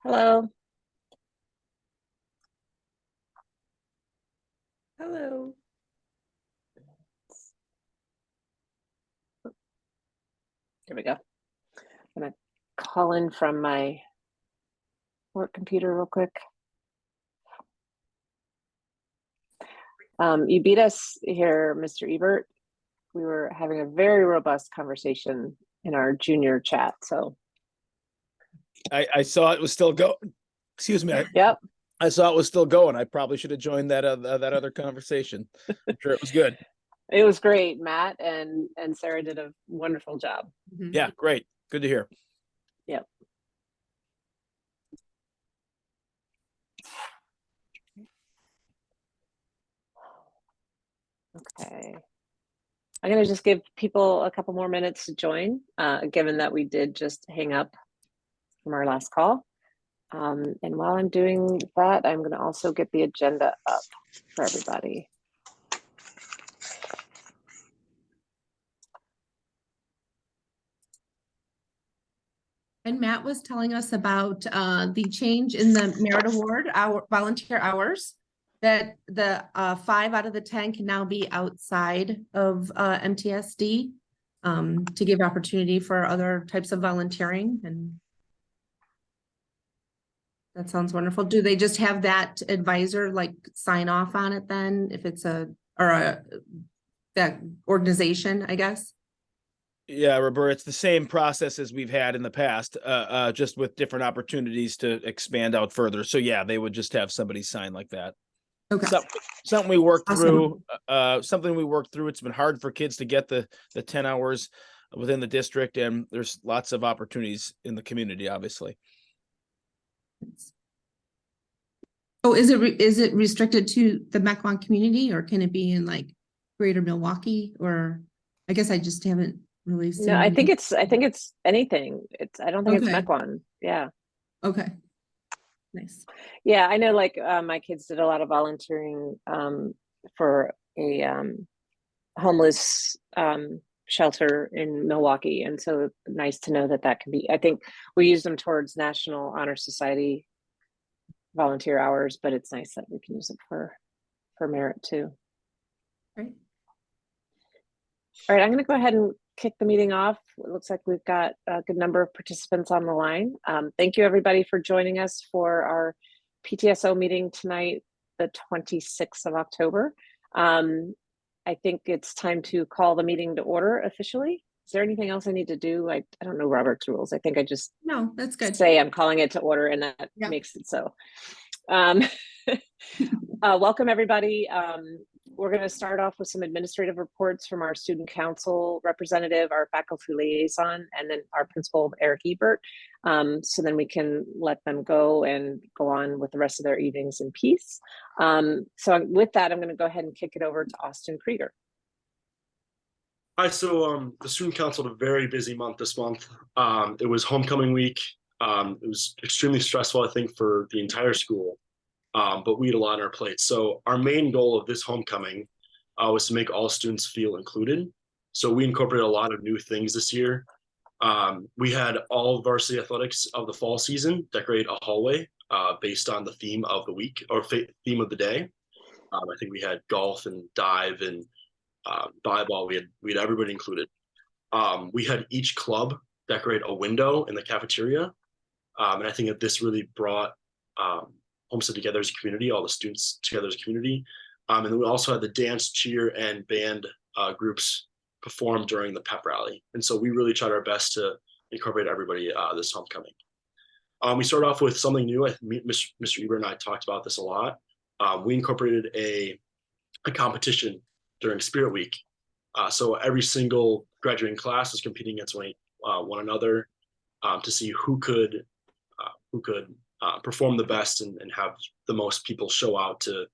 Hello. Hello. Here we go. I'm gonna call in from my work computer real quick. You beat us here, Mr. Ebert. We were having a very robust conversation in our junior chat. So I saw it was still going. Excuse me. yep. I saw it was still going. I probably should have joined that other conversation. I'm sure it was good. It was great. Matt and Sarah did a wonderful job. Yeah, great. Good to hear. Yep. Okay. I'm going to just give people a couple more minutes to join, given that we did just hang up from our last call. And while I'm doing that, I'm going to also get the agenda up for everybody. And Matt was telling us about the change in the merit award, our volunteer hours, that the 5 out of the 10 can now be outside of MTSD to give opportunity for other types of volunteering. And that sounds wonderful. Do they just have that advisor like sign off on it then if it's that organization, I guess? Yeah, Roberta, it's the same process as we've had in the past, just with different opportunities to expand out further. So yeah, they would just have somebody sign like that. Okay. Something we worked Awesome. through. Something we worked through. It's been hard for kids to get the 10 hours within the district, and there's lots of opportunities in the community, obviously. Oh, is it restricted to the Mequon community, or can it be in like greater Milwaukee? Or I guess I just haven't really seen. No, I think it's anything. I don't think it's Okay. Mequon. Yeah. Okay. Nice. Yeah, I know like my kids did a lot of volunteering for a homeless shelter in Milwaukee. And so nice to know that that can be, I think we use them towards National Honor Society volunteer hours, but it's nice that we can use it for merit too. Great. All right, I'm going to go ahead and kick the meeting off. It looks like we've got a good number of participants on the line. Thank you everybody for joining us for our PTSO meeting tonight, the 26th of October. I think it's time to call the meeting to order officially. Is there anything else I need to do? I don't know Robert's rules. I think I just No, that's good. say I'm calling it to order and that makes it so. Welcome everybody. We're going to start off with some administrative reports from our student council representative, our faculty liaison, and then our principal, Eric Ebert. So then we can let them go and go on with the rest of their evenings in peace. So with that, I'm going to go ahead and kick it over to Austin Krieger. Hi, so the student council had a very busy month this month. It was homecoming week. It was extremely stressful, I think, for the entire school. But we had a lot on our plate. So our main goal of this homecoming was to make all students feel included. So we incorporated a lot of new things this year. We had all varsity athletics of the fall season decorate a hallway based on the theme of the week or theme of the day. I think we had golf and dive and volleyball. We had everybody included. We had each club decorate a window in the cafeteria. And I think that this really brought Homestead together as a community, all the students together as a community. And then we also had the dance, cheer, and band groups perform during the pep rally. And so we really tried our best to incorporate everybody this homecoming. We started off with something new. Mr. Ebert and I talked about this a lot. We incorporated a competition during Spirit Week. So every single graduating class is competing against one another to see who could perform the best and have the most people show out to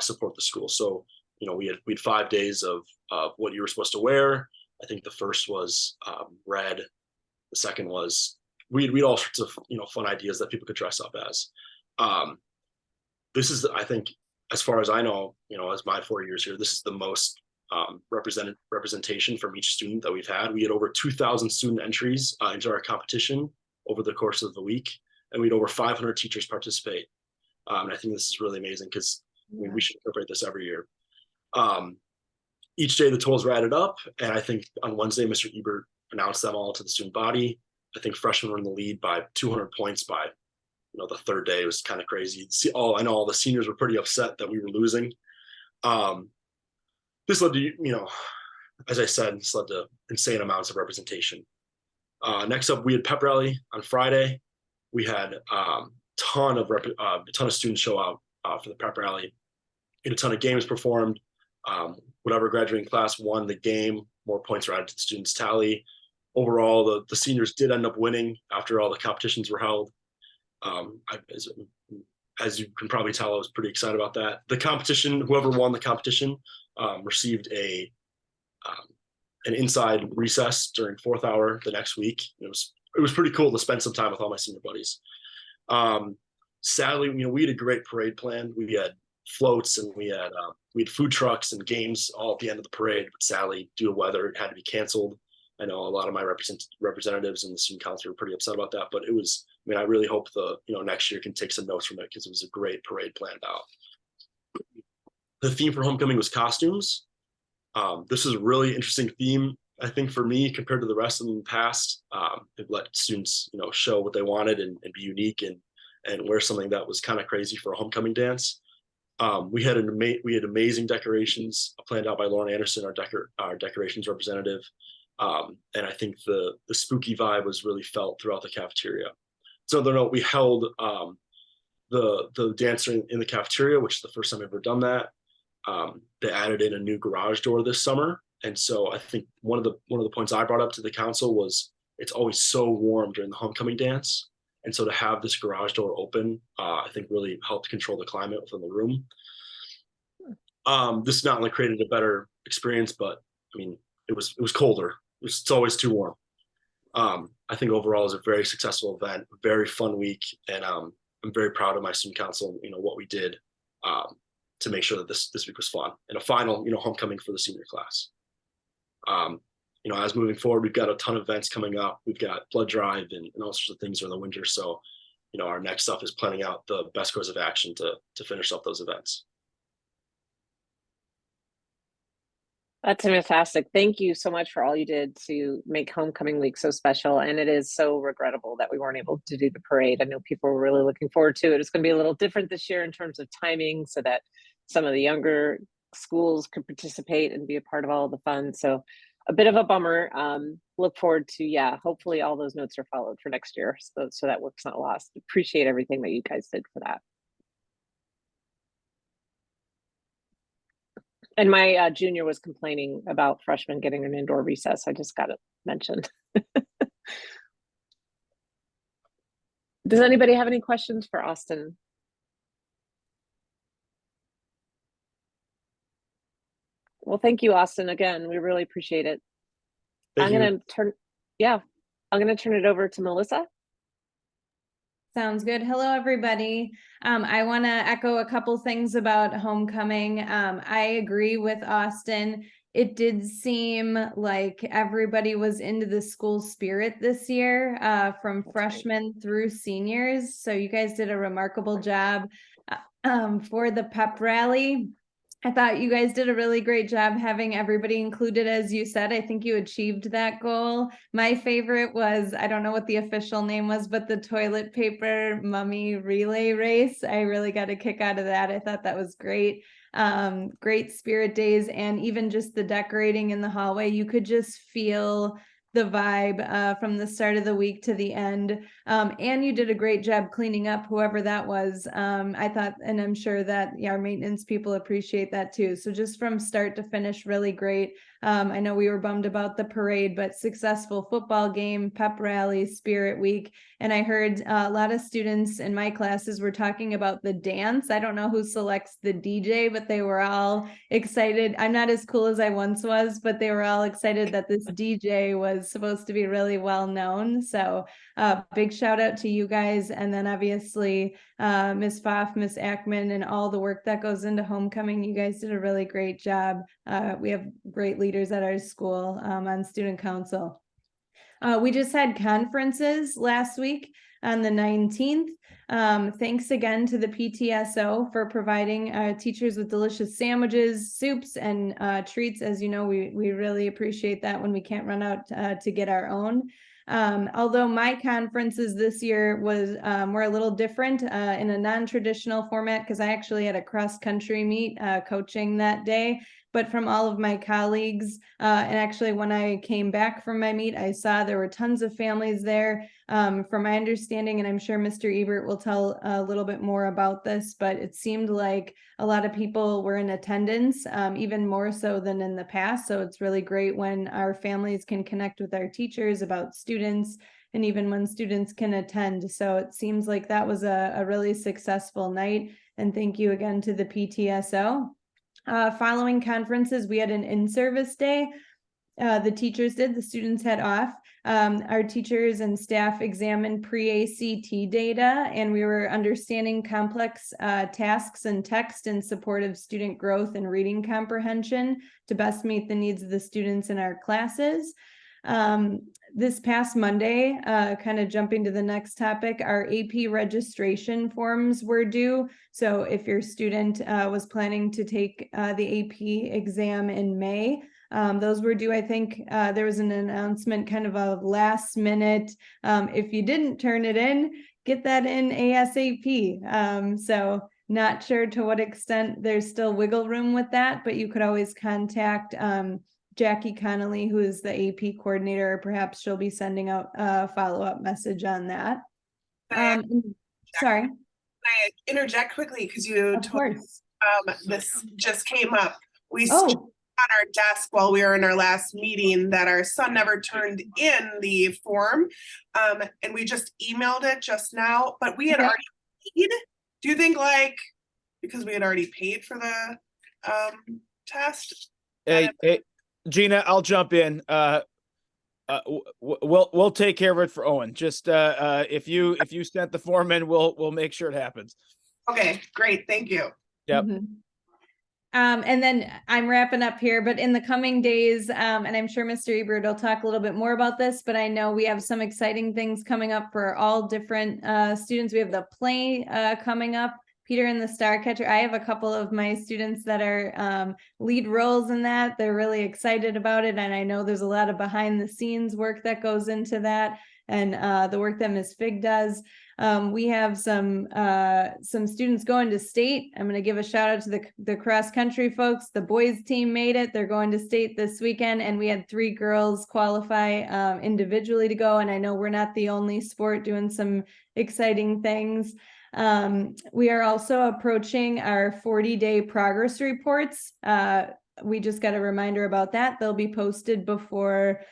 support the school. So, you know, we had 5 days of what you were supposed to wear. I think the first was red. The second was we had all sorts of fun ideas that people could dress up as. This is, I think, as far as I know, as my 4 years here, this is the most representation from each student that we've had. We had over 2,000 student entries into our competition over the course of the week. and we had over 500 teachers participate. And I think this is really amazing because we should incorporate this every year. Each day the totals were added up, and I think on Wednesday, Mr. Ebert announced them all to the student body. I think freshmen were in the lead by 200 points by, the third day. It was kind of crazy. I know all the seniors were pretty upset that we were losing. This led to, as I said, this led to insane amounts of representation. Next up, we had pep rally on Friday. We had a ton of students show out for the pep rally. We had a ton of games performed. Whatever graduating class won the game, more points were added to the students' tally. Overall, the seniors did end up winning after all the competitions were held. As you can probably tell, I was pretty excited about that. The competition, whoever won the competition, received an inside recess during 4th hour the next week. It was pretty cool to spend some time with all my senior buddies. Sadly, we had a great parade planned. We had floats and we had food trucks and games all at the end of the parade, but sadly, due to weather, it had to be canceled. I know a lot of my representatives and the student council were pretty upset about that, but I really hope next year can take some notes from it because it was a great parade planned out. The theme for homecoming was costumes. This is a really interesting theme, I think, for me compared to the rest of them in the past. It let students, show what they wanted and be unique and wear something that was kind of crazy for a homecoming dance. We had amazing decorations planned out by Lauren Anderson, our decorations representative. And I think the spooky vibe was really felt throughout the cafeteria. So another note, we held the dance in the cafeteria, which is the first time I've ever done that. They added in a new garage door this summer. And so I think one of the points I brought up to the council was it's always so warm during the homecoming dance. And so to have this garage door open, I think really helped control the climate within the room. This not only created a better experience, but it was colder. It's always too warm. I think overall it was a very successful event, very fun week, and I'm very proud of my student council, what we did to make sure that this week was fun. And a final, homecoming for the senior class. As moving forward, we've got a ton of events coming up. We've got blood drive and all sorts of things during the winter. So, our next stuff is planning out the best course of action to finish up those events. That's fantastic. Thank you so much for all you did to make homecoming week so special. And it is so regrettable that we weren't able to do the parade. I know people were really looking forward to it. It's going to be a little different this year in terms of timing so that some of the younger schools could participate and be a part of all of the fun. So a bit of a bummer. Look forward to, hopefully all those notes are followed for next year. So that work's not lost. Appreciate everything that you guys did for that. And my junior was complaining about freshmen getting an indoor recess. I just got it mentioned. Does anybody have any questions for Austin? Well, thank you, Austin. Again, we really appreciate it. I'm going to turn it over to Melissa. Sounds good. Hello, everybody. I want to echo a couple things about homecoming. I agree with Austin. It did seem like everybody was into the school spirit this year, from freshmen through seniors. So you guys did a remarkable job for the pep rally. I thought you guys did a really great job having everybody included, as you said. I think you achieved that goal. My favorite was, I don't know what the official name was, but the toilet paper mummy relay race. I really got a kick out of that. I thought that was great. Great spirit days, and even just the decorating in the hallway. You could just feel the vibe from the start of the week to the end. And you did a great job cleaning up, whoever that was. I thought, and I'm sure that our maintenance people appreciate that too. So just from start to finish, really great. I know we were bummed about the parade, but successful football game, pep rally, spirit week. And I heard a lot of students in my classes were talking about the dance. I don't know who selects the DJ, but they were all excited. I'm not as cool as I once was, but they were all excited that this DJ was supposed to be really well known. So big shout out to you guys. And then obviously Ms. Pfaff, Ms. Ackman, and all the work that goes into homecoming. You guys did a really great job. We have great leaders at our school on student council. We just had conferences last week. on the 19th. Thanks again to the PTSO for providing teachers with delicious sandwiches, soups, and treats. As you know, we really appreciate that when we can't run out to get our own. Although my conferences this year were a little different in a non-traditional format, because I actually had a cross-country meet coaching that day. But from all of my colleagues, and actually when I came back from my meet, I saw there were tons of families there. From my understanding, and I'm sure Mr. Ebert will tell a little bit more about this, but it seemed like a lot of people were in attendance, even more so than in the past. So it's really great when our families can connect with our teachers about students, and even when students can attend. So it seems like that was a really successful night. And thank you again to the PTSO. Following conferences, we had an in-service day. The teachers did, the students had off. Our teachers and staff examined pre-ACT data, and we were understanding complex tasks and text in support of student growth and reading comprehension to best meet the needs of the students in our classes. This past Monday, kind of jumping to the next topic, our AP registration forms were due. So if your student was planning to take the AP exam in May, those were due. I think there was an announcement kind of a last minute. If you didn't turn it in, get that in ASAP. So not sure to what extent there's still wiggle room with that, but you could always contact Jackie Connolly, who is the AP coordinator, or perhaps she'll be sending out a follow-up message on that. Sorry. Can I interject quickly, because you Of told course. this just came up. We Oh, on our desk while we were in our last meeting that our son never turned in the form, and we just emailed it just now, but we had Okay. already paid. Do you think, like, because we had already paid for the test? Hey, Gina, I'll jump in. We'll take care of it for Owen. Just if you sent the form in, we'll make sure it happens. Okay, great, thank you. Yep. Mhm. And then I'm wrapping up here, but in the coming days, and I'm sure Mr. Ebert will talk a little bit more about this, but I know we have some exciting things coming up for all different students. We have the play coming up, Peter and the Starcatcher. I have a couple of my students that are lead roles in that. They're really excited about it. And I know there's a lot of behind the scenes work that goes into that, and the work that Ms. Fig does. We have some students going to state. I'm going to give a shout out to the cross country folks. The boys team made it. They're going to state this weekend, and we had 3 girls qualify individually to go. And I know we're not the only sport doing some exciting things. We are also approaching our 40-day progress reports. We just got a reminder about that. They'll be posted before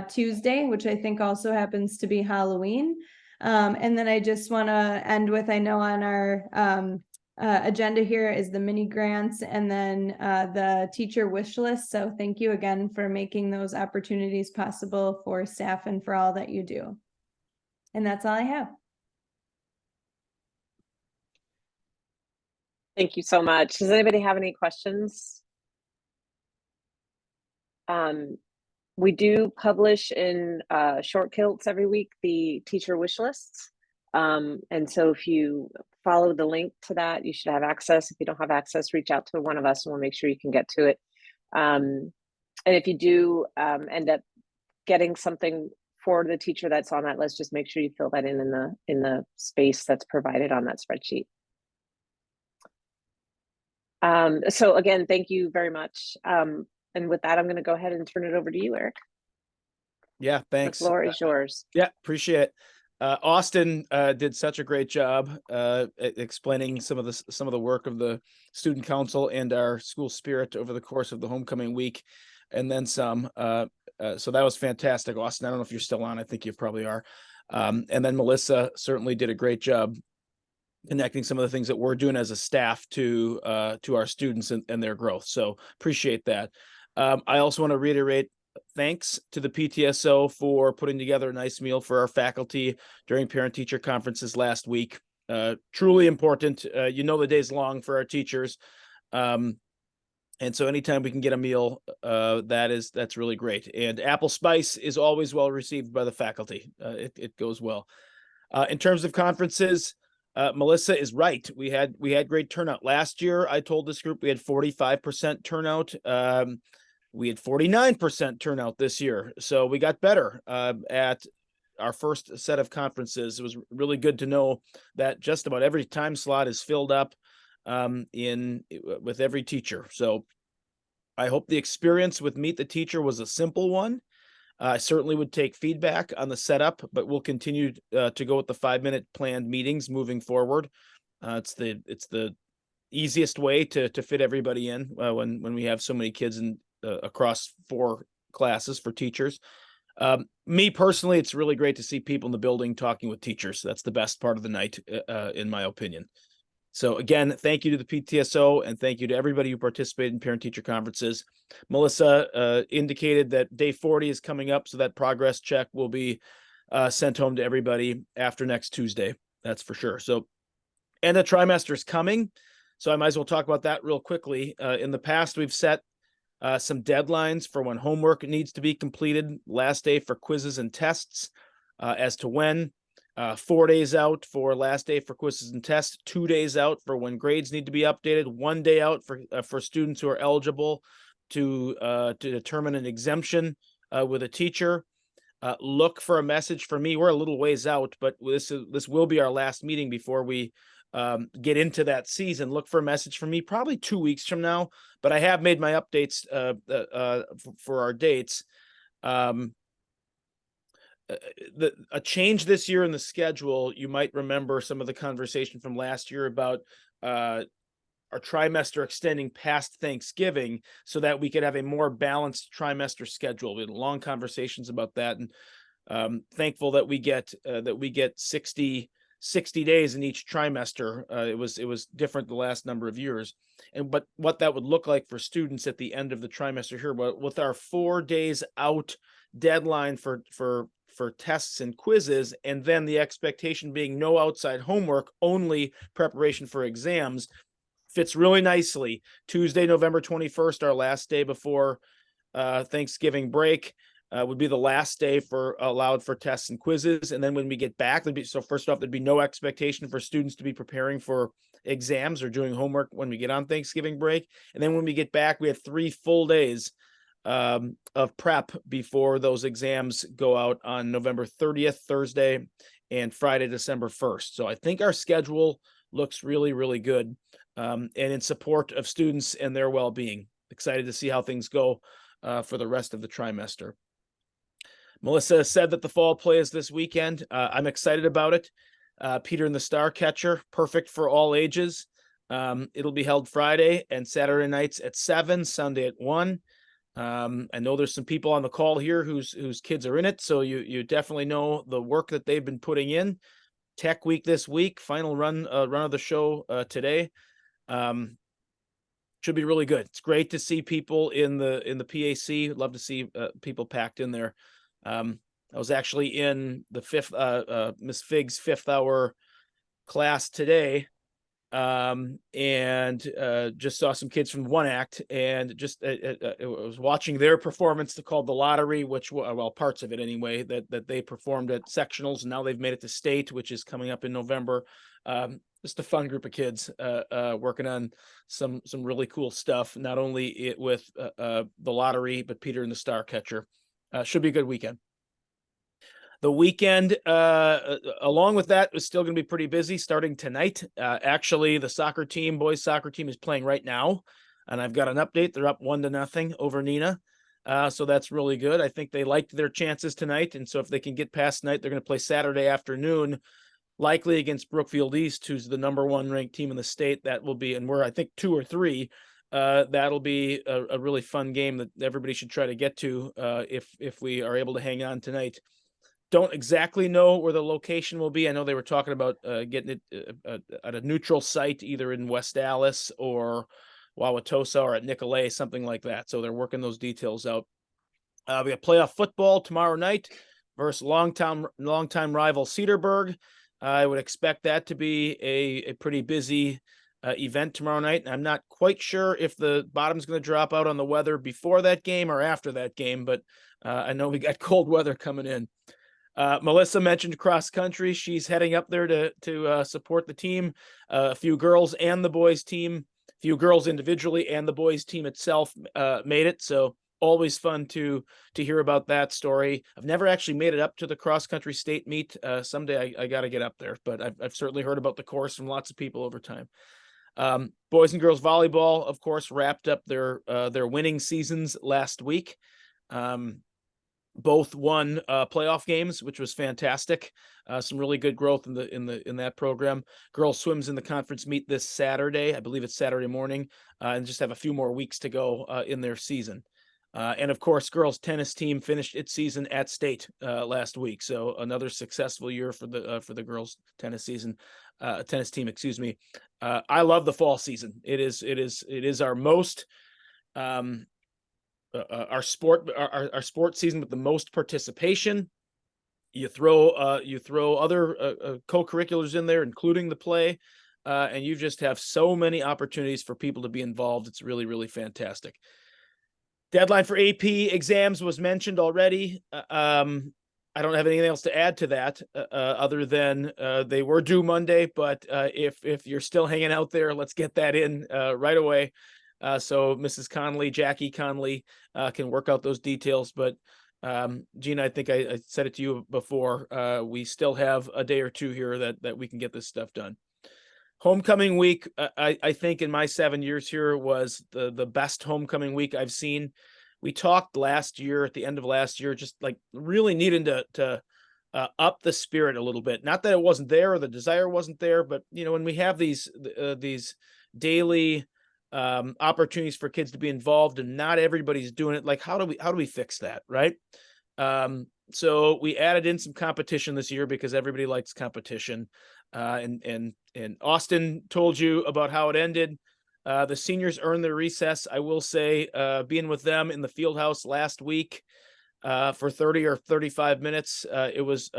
Tuesday, which I think also happens to be Halloween. And then I just want to end with, I know on our agenda here is the mini grants, and then the teacher wish list. So thank you again for making those opportunities possible for staff and for all that you do. And that's all I have. Thank you so much. Does anybody have any questions? We do publish in short kilts every week the teacher wish lists. And so if you follow the link to that, you should have access. If you don't have access, reach out to one of us and we'll make sure you can get to it. And if you do end up getting something for the teacher that's on that list, just make sure you fill that in the space that's provided on that spreadsheet. So again, thank you very much. And with that, I'm going to go ahead and turn it over to you, Eric. Yeah, thanks. The floor is yours. Yeah, appreciate it. Austin did such a great job explaining some of the work of the student council and our school spirit over the course of the homecoming week, and then some. So that was fantastic, Austin. I don't know if you're still on. I think you probably are. And then Melissa certainly did a great job connecting some of the things that we're doing as a staff to our students and their growth. So appreciate that. I also want to reiterate thanks to the PTSO for putting together a nice meal for our faculty during parent-teacher conferences last week. Truly important. You know, the day's long for our teachers. And so anytime we can get a meal, that's really great. And apple spice is always well received by the faculty. It goes well. In terms of conferences, Melissa is right. We had great turnout last year. I told this group we had 45% turnout. We had 49% turnout this year, so we got better at our first set of conferences. It was really good to know that just about every time slot is filled up with every teacher. So I hope the experience with Meet the Teacher was a simple one. I certainly would take feedback on the setup, but we'll continue to go with the 5-minute planned meetings moving forward. It's the easiest way to fit everybody in when we have so many kids across 4 classes for teachers. Me personally, it's really great to see people in the building talking with teachers. That's the best part of the night, in my opinion. So again, thank you to the PTSO and thank you to everybody who participated in parent-teacher conferences. Melissa indicated that day 40 is coming up, so that progress check will be sent home to everybody after next Tuesday. That's for sure. So, and the trimester is coming, so I might as well talk about that real quickly. In the past, we've set some deadlines for when homework needs to be completed, last day for quizzes and tests, as to when. 4 days out for last day for quizzes and tests, 2 days out for when grades need to be updated, 1 day out for students who are eligible to determine an exemption with a teacher. Look for a message for me. We're a little ways out, but this will be our last meeting before we get into that season. Look for a message from me probably 2 weeks from now, but I have made my updates for our dates. A change this year in the schedule, you might remember some of the conversation from last year about our trimester extending past Thanksgiving so that we could have a more balanced trimester schedule. We had long conversations about that, and thankful that we get 60 days in each trimester. It was different the last number of years, but what that would look like for students at the end of the trimester here, but with our 4 days out deadline for tests and quizzes, and then the expectation being no outside homework, only preparation for exams, fits really nicely. Tuesday, November 21st, our last day before Thanksgiving break, would be the last day allowed for tests and quizzes. And then when we get back, first off, there'd be no expectation for students to be preparing for exams or doing homework when we get on Thanksgiving break. And then when we get back, we have 3 full days of prep before those exams go out on November 30th, Thursday, and Friday, December 1st. So I think our schedule looks really, really good, and in support of students and their well-being. Excited to see how things go for the rest of the trimester. Melissa said that the fall play is this weekend. I'm excited about it. Peter and the Star Catcher, perfect for all ages. It'll be held Friday and Saturday nights at 7, Sunday at 1. I know there's some people on the call here whose kids are in it, so you definitely know the work that they've been putting in. Tech week this week, final run of the show today. Should be really good. It's great to see people in the PAC. Love to see people packed in there. I was actually in the Miss Fig's 5th hour class today. And just saw some kids from one act, and just was watching their performance called The Lottery, which, well, parts of it anyway, that they performed at sectionals, and now they've made it to state, which is coming up in November. Just a fun group of kids working on some really cool stuff, not only with The Lottery, but Peter and the Star Catcher. Should be a good weekend. The weekend, along with that, is still going to be pretty busy starting tonight. Actually, the boys soccer team is playing right now, and I've got an update. They're up 1-0 over Nina. So that's really good. I think they liked their chances tonight, and so if they can get past tonight, they're going to play Saturday afternoon, likely against Brookfield East, who's the number 1 ranked team in the state. That will be, and we're, I think, 2 or 3. That'll be a really fun game that everybody should try to get to if we are able to hang on tonight. Don't exactly know where the location will be. I know they were talking about getting it at a neutral site, either in West Dallas or Wauwatosa or at Nicolay, something like that. So they're working those details out. We got playoff football tomorrow night versus longtime rival Cedarburg. I would expect that to be a pretty busy event tomorrow night. And I'm not quite sure if the bottom's going to drop out on the weather before that game or after that game, but I know we got cold weather coming in. Melissa mentioned cross country. She's heading up there to support the team. A few girls and the boys team, a few girls individually and the boys team itself made it. So always fun to hear about that story. I've never actually made it up to the cross country state meet. Someday I got to get up there, but I've certainly heard about the course from lots of people over time. Boys and girls volleyball, of course, wrapped up their winning seasons last week. Both won playoff games, which was fantastic. Some really good growth in that program. Girls swims in the conference meet this Saturday. I believe it's Saturday morning, and just have a few more weeks to go in their season. And of course, girls tennis team finished its season at state last week. So another successful year for the girls tennis team. Excuse me. I love the fall season. It is our most our sport season with the most participation. You throw other co-curriculars in there, including the play, and you just have so many opportunities for people to be involved. It's really, really fantastic. Deadline for AP exams was mentioned already. I don't have anything else to add to that other than they were due Monday, but if you're still hanging out there, let's get that in right away. So Mrs. Conley, Jackie Conley, can work out those details. But Gina, I think I said it to you before. We still have a day or two here that we can get this stuff done. Homecoming week, I think in my 7 years here was the best homecoming week I've seen. We talked last year, at the end of last year, just like really needing to up the spirit a little bit. Not that it wasn't there or the desire wasn't there, but when we have these daily opportunities for kids to be involved and not everybody's doing it, like how do we fix that, right? So we added in some competition this year because everybody likes competition. And Austin told you about how it ended. The seniors earned their recess. I will say, being with them in the field house last week for 30 or 35 minutes, it was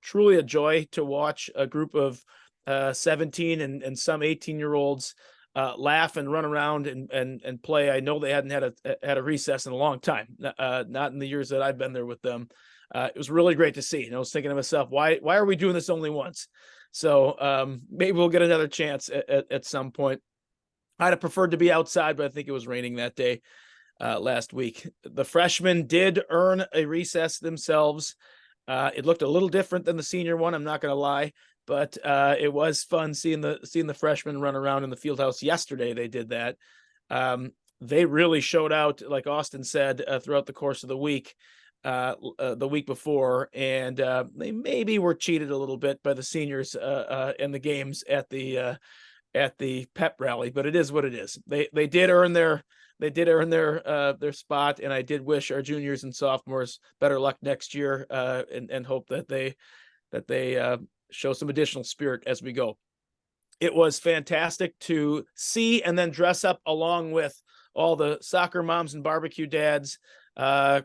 truly a joy to watch a group of 17 and some 18-year-olds laugh and run around and play. I know they hadn't had a recess in a long time, not in the years that I've been there with them. It was really great to see. And I was thinking to myself, why are we doing this only once? So maybe we'll get another chance at some point. I'd have preferred to be outside, but I think it was raining that day last week. The freshmen did earn a recess themselves. It looked a little different than the senior one, I'm not going to lie, but it was fun seeing the freshmen run around in the field house yesterday. They did that. They really showed out, like Austin said, throughout the course of the week before, and they maybe were cheated a little bit by the seniors in the games at the pep rally, but it is what it is. They did earn their spot, and I did wish our juniors and sophomores better luck next year, and hope that they show some additional spirit as we go. It was fantastic to see and then dress up along with all the soccer moms and barbecue dads, country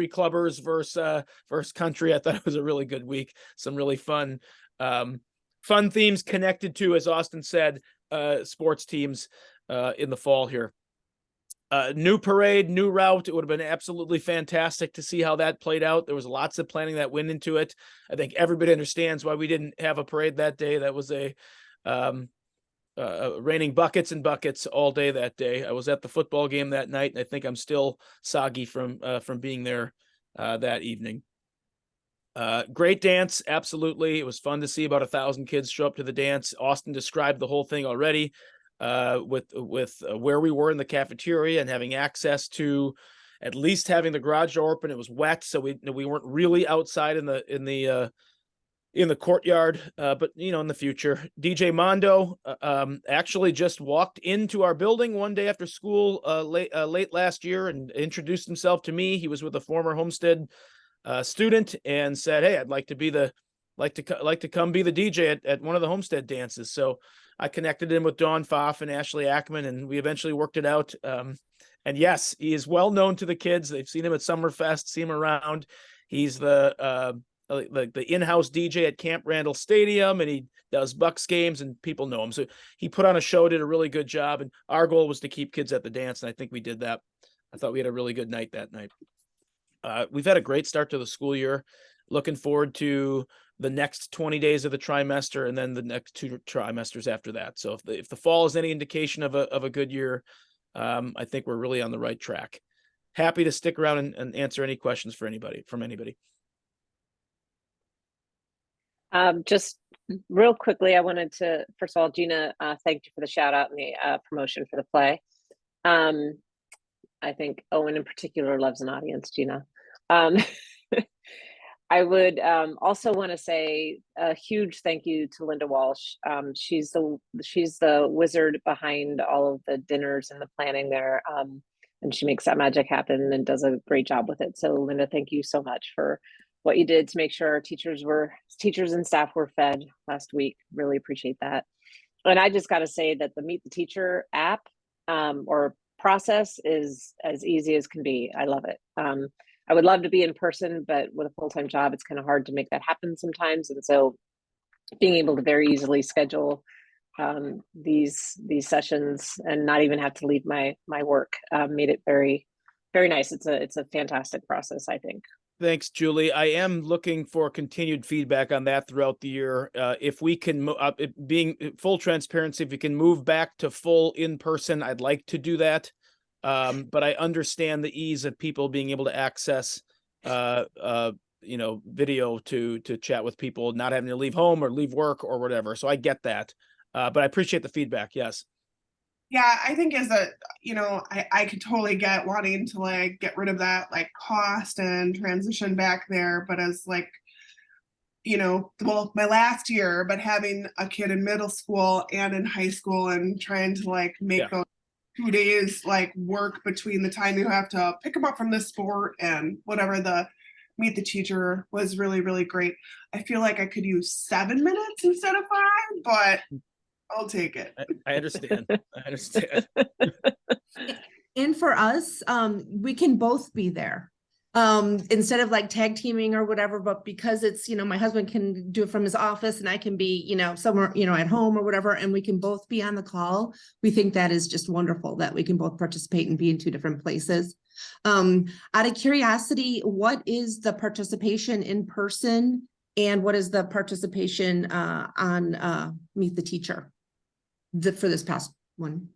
clubbers versus country. I thought it was a really good week. Some really fun themes connected to, as Austin said, sports teams in the fall here. New parade, new route. It would have been absolutely fantastic to see how that played out. There was lots of planning that went into it. I think everybody understands why we didn't have a parade that day. That was raining buckets and buckets all day that day. I was at the football game that night, and I think I'm still soggy from being there that evening. Great dance, absolutely. It was fun to see about 1,000 kids show up to the dance. Austin described the whole thing already, with where we were in the cafeteria and having access to at least having the garage door open. It was wet, so we weren't really outside in the courtyard, but in the future. DJ Mondo actually just walked into our building one day after school late last year and introduced himself to me. He was with a former Homestead student and said, "Hey, I'd like to come be the DJ at one of the Homestead dances." So I connected him with Dawn Pfaff and Ashley Ackman, and we eventually worked it out. And yes, he is well known to the kids. They've seen him at Summerfest, see him around. He's the in-house DJ at Camp Randall Stadium, and he does Bucks games, and people know him. So he put on a show, did a really good job, and our goal was to keep kids at the dance, and I think we did that. I thought we had a really good night that night. We've had a great start to the school year. Looking forward to the next 20 days of the trimester and then the next 2 trimesters after that. So if the fall is any indication of a good year, I think we're really on the right track. Happy to stick around and answer any questions from anybody. Just real quickly, I wanted to, first of all, Gina, thank you for the shout out and the promotion for the play. I think Owen in particular loves an audience, Gina. I would also want to say a huge thank you to Linda Walsh. She's the wizard behind all of the dinners and the planning there, and she makes that magic happen and does a great job with it. So Linda, thank you so much for what you did to make sure our teachers and staff were fed last week. Really appreciate that. And I just got to say that the Meet the Teacher app or process is as easy as can be. I love it. I would love to be in person, but with a full-time job, it's kind of hard to make that happen sometimes. And so being able to very easily schedule these sessions and not even have to leave my work made it very, very nice. It's a fantastic process, I think. Thanks, Julie. I am looking for continued feedback on that throughout the year. If we can, being full transparency, if we can move back to full in person, I'd like to do that. But I understand the ease of people being able to access, video to chat with people, not having to leave home or leave work or whatever. So I get that. But I appreciate the feedback. Yes. Yeah, I think I could totally get wanting to like get rid of that like cost and transition back there. But as like, my last year, but having a kid in middle school and in high school and trying to like make those 2 days like work between the time you have to pick them up from this sport and whatever, the Meet the Teacher was really, really great. I feel like I could use 7 minutes instead of 5, but I'll take it. I understand. I understand. And for us, we can both be there. Instead of like tag teaming or whatever, but because it's, my husband can do it from his office and I can be, somewhere, at home or whatever, and we can both be on the call. We think that is just wonderful that we can both participate and be in 2 different places. Out of curiosity, what is the participation in person and what is the participation on Meet the Teacher for this past one?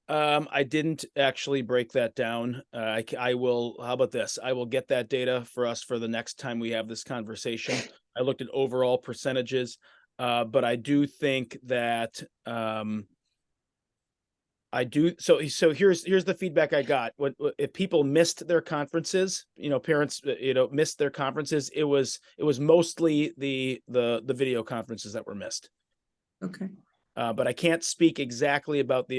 I didn't actually break that down. I will, how about this? I will get that data for us for the next time we have this conversation. I looked at overall percentages, but I do think that, so here's the feedback I got. If people missed their conferences, parents, missed their conferences, it was mostly the video conferences that were missed. Okay. But I can't speak exactly about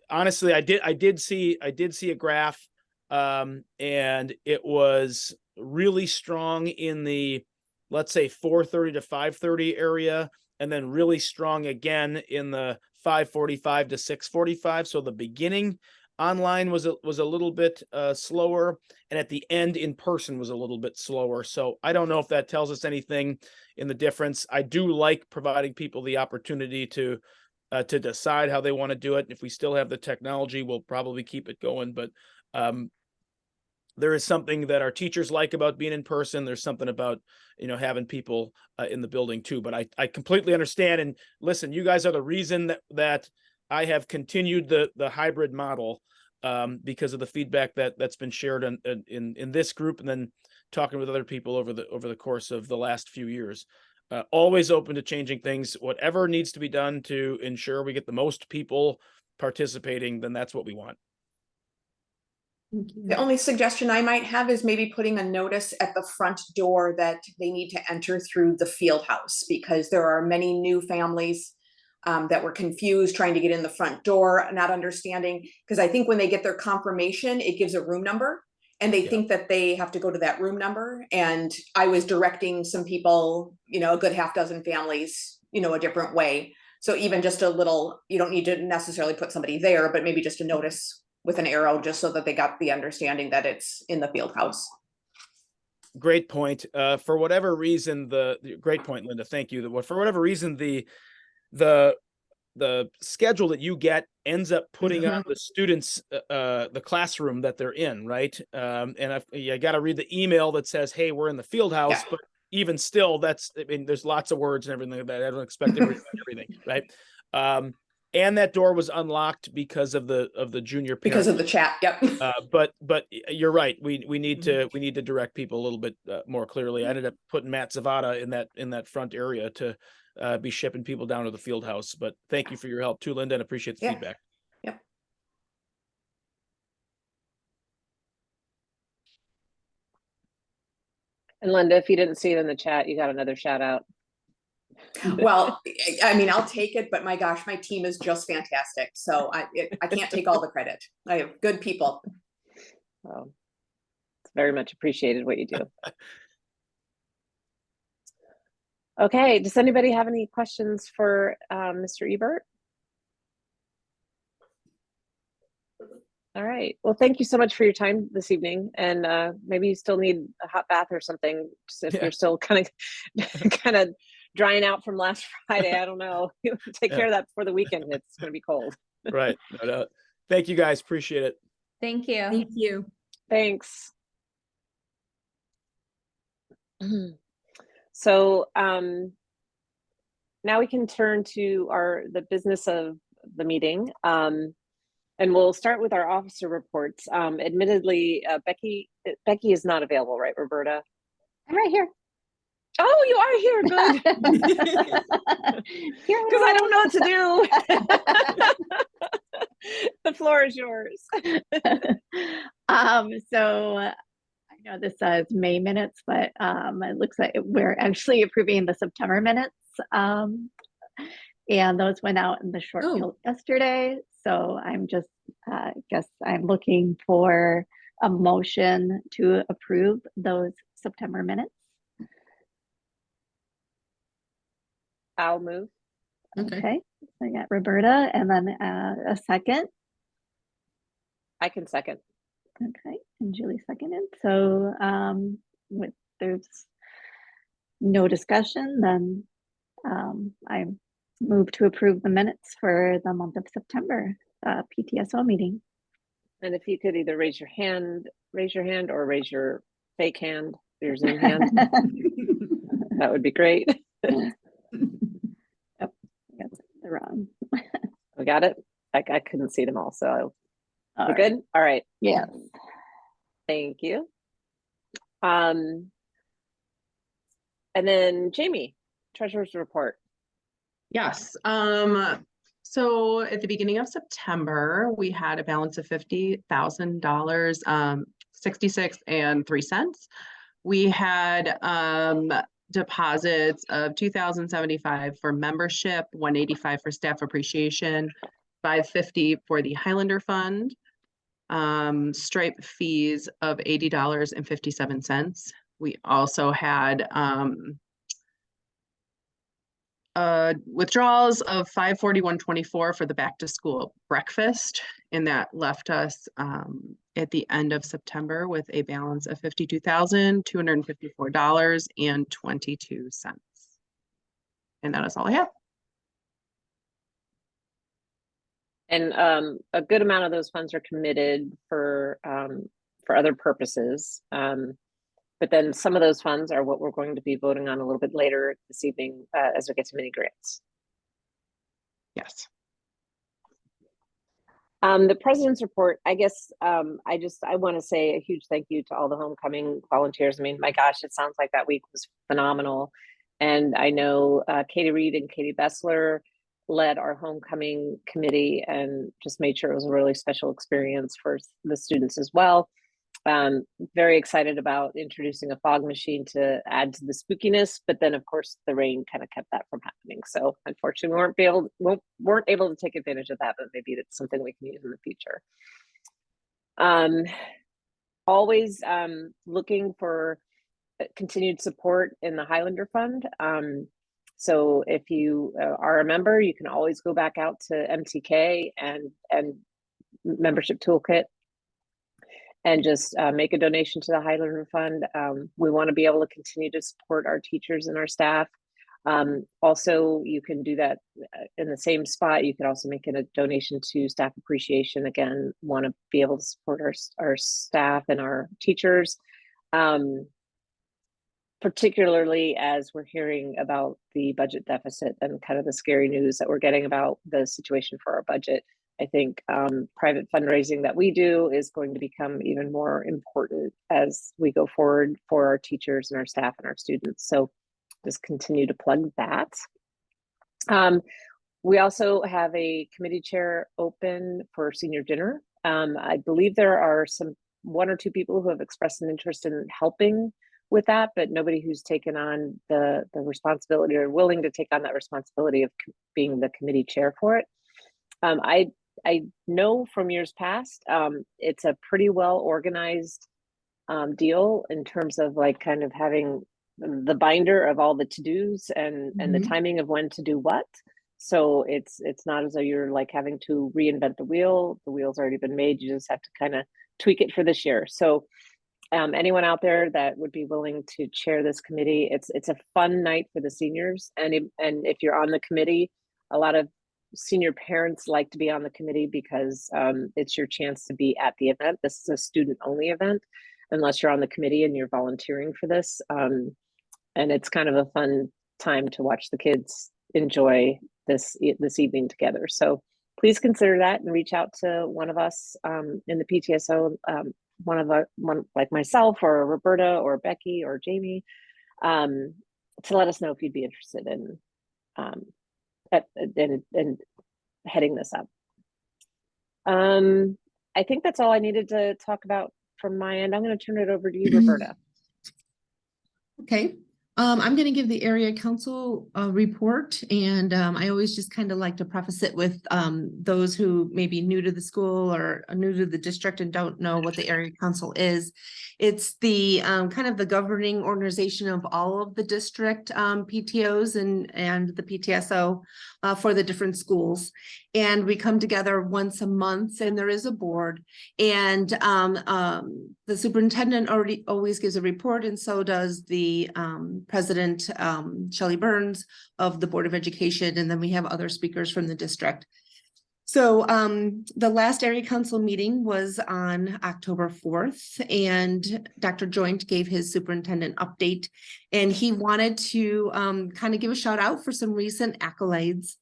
honestly, I did see a graph, and it was really strong in the, let's say 4:30 to 5:30 area, and then really strong again in the 5:45 to 6:45. So the beginning online was a little bit slower, and at the end in person was a little bit slower. So I don't know if that tells us anything in the difference. I do like providing people the opportunity to decide how they want to do it. If we still have the technology, we'll probably keep it going. But there is something that our teachers like about being in person. There's something about, having people in the building too. But I completely understand. And listen, you guys are the reason that I have continued the hybrid model, because of the feedback that's been shared in this group, and then talking with other people over the course of the last few years. Always open to changing things. Whatever needs to be done to ensure we get the most people participating, then that's what we want. The only suggestion I might have is maybe putting a notice at the front door that they need to enter through the field house, because there are many new families that were confused trying to get in the front door, not understanding, because I think when they get their confirmation, it gives a room number and they think that they have to go to that room number. And I was directing some people, a good half dozen families, a different way. So even just a little, you don't need to necessarily put somebody there, but maybe just a notice with an arrow, just so that they got the understanding that it's in the field house. Great point. For whatever reason, great point, Linda. Thank you. For whatever reason, the the schedule that you get ends up putting on the students the classroom that they're in, right? And you got to read the email that says, "Hey, we're in the field house," but even still, I mean, there's lots of words and everything like that. I don't expect everything, right? And that door was unlocked because of the junior parent. Because of the chat. Yep. But you're right. We need to direct people a little bit more clearly. I ended up putting Matt Zavada in that front area to be shipping people down to the field house. But thank you for your help too, Linda, and appreciate the feedback. Yep. And Linda, if you didn't see it in the chat, you got another shout out. Well, I mean, I'll take it, but my gosh, my team is just fantastic. So I can't take all the credit. I have good people. Well, it's very much appreciated what you do. Okay, does anybody have any questions for Mr. Ebert? All right, well, thank you so much for your time this evening. And maybe you still need a hot bath or something, just if you're still kind of drying out from last Friday. I don't know. Take care of that before the weekend. It's going to be cold. Right. No. Thank you guys. Appreciate it. Thank you. Thank you. Thanks. So now we can turn to the business of the meeting. And we'll start with our officer reports. Admittedly, Becky is not available, right, Roberta? I'm right here. Oh, you are here. Good. Because I don't know what to do. The floor is yours. So I know this says May minutes, but it looks like we're actually approving the September minutes. And those went out in the short field yesterday. So I'm just, guess I'm looking for a motion to approve those September minutes. I'll move. Okay. So I got Roberta and then a second. I can second. Okay, and Julie seconded. So there's no discussion, then I move to approve the minutes for the month of September PTSO meeting. And if you could either raise your hand or raise your fake hand, your Zoom hand, that would be great. Yep, that's the wrong. We got it. I couldn't see them all, so we're All good. right. All right. Yes. Thank you. And then Jamie, treasurer's report. Yes. So at the beginning of September, we had a balance of $50,000, 66 and 3 cents. We had deposits of $2,075 for membership, $185 for staff appreciation, $550 for the Highlander Fund, stripe fees of $80.57. We also had withdrawals of $541.24 for the back to school breakfast, and that left us at the end of September with a balance of $52,254.22. And that is all I have. And a good amount of those funds are committed for other purposes. But then some of those funds are what we're going to be voting on a little bit later this evening as we get to mini grants. Yes. The president's report, I guess I want to say a huge thank you to all the homecoming volunteers. I mean, my gosh, it sounds like that week was phenomenal. And I know Katie Reed and Katie Bessler led our homecoming committee and just made sure it was a really special experience for the students as well. Very excited about introducing a fog machine to add to the spookiness, but then of course the rain kind of kept that from happening. So unfortunately we weren't able to take advantage of that, but maybe that's something we can use in the future. Always looking for continued support in the Highlander Fund. So if you are a member, you can always go back out to MTK and membership toolkit and just make a donation to the Highlander Fund. We want to be able to continue to support our teachers and our staff. Also, you can do that in the same spot. You can also make a donation to staff appreciation. Again, want to be able to support our staff and our teachers, particularly as we're hearing about the budget deficit and kind of the scary news that we're getting about the situation for our budget. I think private fundraising that we do is going to become even more important as we go forward for our teachers and our staff and our students. So just continue to plug that. We also have a committee chair open for senior dinner. I believe there are one or two people who have expressed an interest in helping with that, but nobody who's taken on the responsibility or willing to take on that responsibility of being the committee chair for it. I know from years past, it's a pretty well organized deal in terms of like kind of having the binder of all the to-dos and the timing of when to do what. So it's not as though you're like having to reinvent the wheel. The wheel's already been made. You just have to kind of tweak it for this year. So anyone out there that would be willing to chair this committee, it's a fun night for the seniors. And if you're on the committee, a lot of senior parents like to be on the committee because it's your chance to be at the event. This is a student-only event, unless you're on the committee and you're volunteering for this. And it's kind of a fun time to watch the kids enjoy this evening together. So please consider that and reach out to one of us in the PTSO, one like myself or Roberta or Becky or Jamie, to let us know if you'd be interested in heading this up. I think that's all I needed to talk about from my end. I'm going to turn it over to you, Roberta. Okay. I'm going to give the area council report, and I always just kind of like to preface it with those who may be new to the school or new to the district and don't know what the area council is. It's the kind of the governing organization of all of the district PTOs and the PTSO for the different schools. And we come together once a month, and there is a board, and the superintendent always gives a report, and so does the president, Shelley Burns of the Board of Education, and then we have other speakers from the district. So the last area council meeting was on October 4th, and Dr. Joint gave his superintendent update, and he wanted to kind of give a shout out for some recent accolades.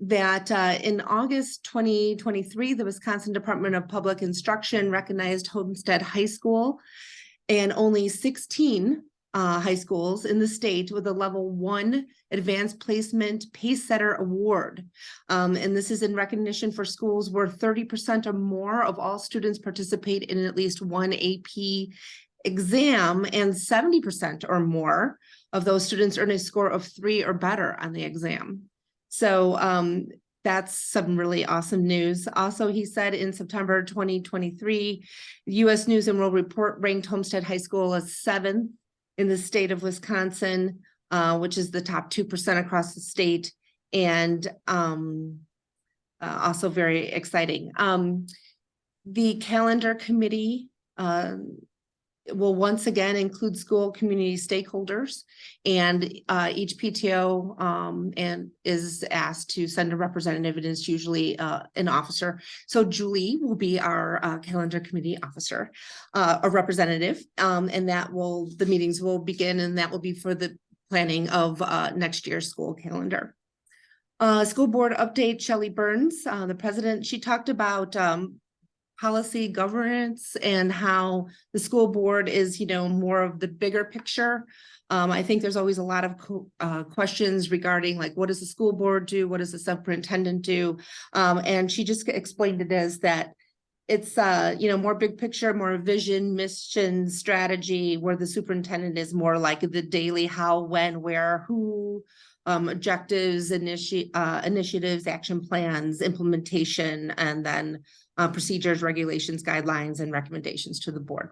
That in August 2023, the Wisconsin Department of Public Instruction recognized Homestead High School and only 16 high schools in the state with a level 1 advanced placement pace setter award. And this is in recognition for schools where 30% or more of all students participate in at least one AP exam, and 70% or more of those students earn a score of 3 or better on the exam. So that's some really awesome news. Also, he said in September 2023, the U.S. News and World Report ranked Homestead High School as 7th in the state of Wisconsin, which is the top 2% across the state, and also very exciting. The calendar committee will once again include school community stakeholders, and each PTO and is asked to send a representative, and it's usually an officer. So Julie will be our calendar committee officer, a representative, and the meetings will begin, and that will be for the planning of next year's school calendar. School board update, Shelley Burns, the president, she talked about policy governance and how the school board is, more of the bigger picture. I think there's always a lot of questions regarding like, what does the school board do? What does the superintendent do? And she just explained it as that it's, more big picture, more vision, mission, strategy, where the superintendent is more like the daily how, when, where, who, objectives, initiatives, action plans, implementation, and then procedures, regulations, guidelines, and recommendations to the board.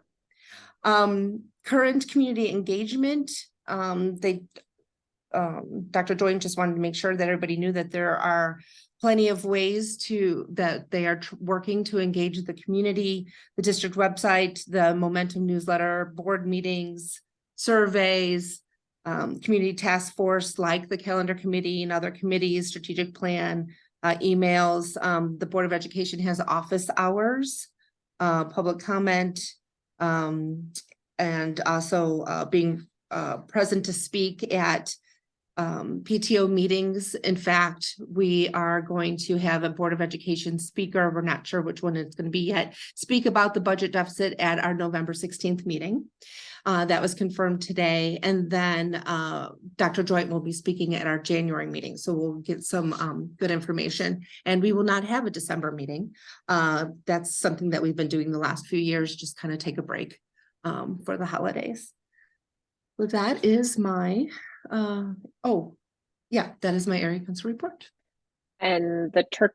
Current community engagement, Dr. Joint just wanted to make sure that everybody knew that there are plenty of ways that they are working to engage the community, the district website, the Momentum newsletter, board meetings, surveys, community task force, like the calendar committee and other committees, strategic plan, emails. The Board of Education has office hours, public comment, and also being present to speak at PTO meetings. In fact, we are going to have a Board of Education speaker, we're not sure which one it's going to be yet, speak about the budget deficit at our November 16th meeting. That was confirmed today. And then Dr. Joint will be speaking at our January meeting. So we'll get some good information, and we will not have a December meeting. That's something that we've been doing the last few years, just kind of take a break for the holidays. Well, that is my, that is my area council report. And the trick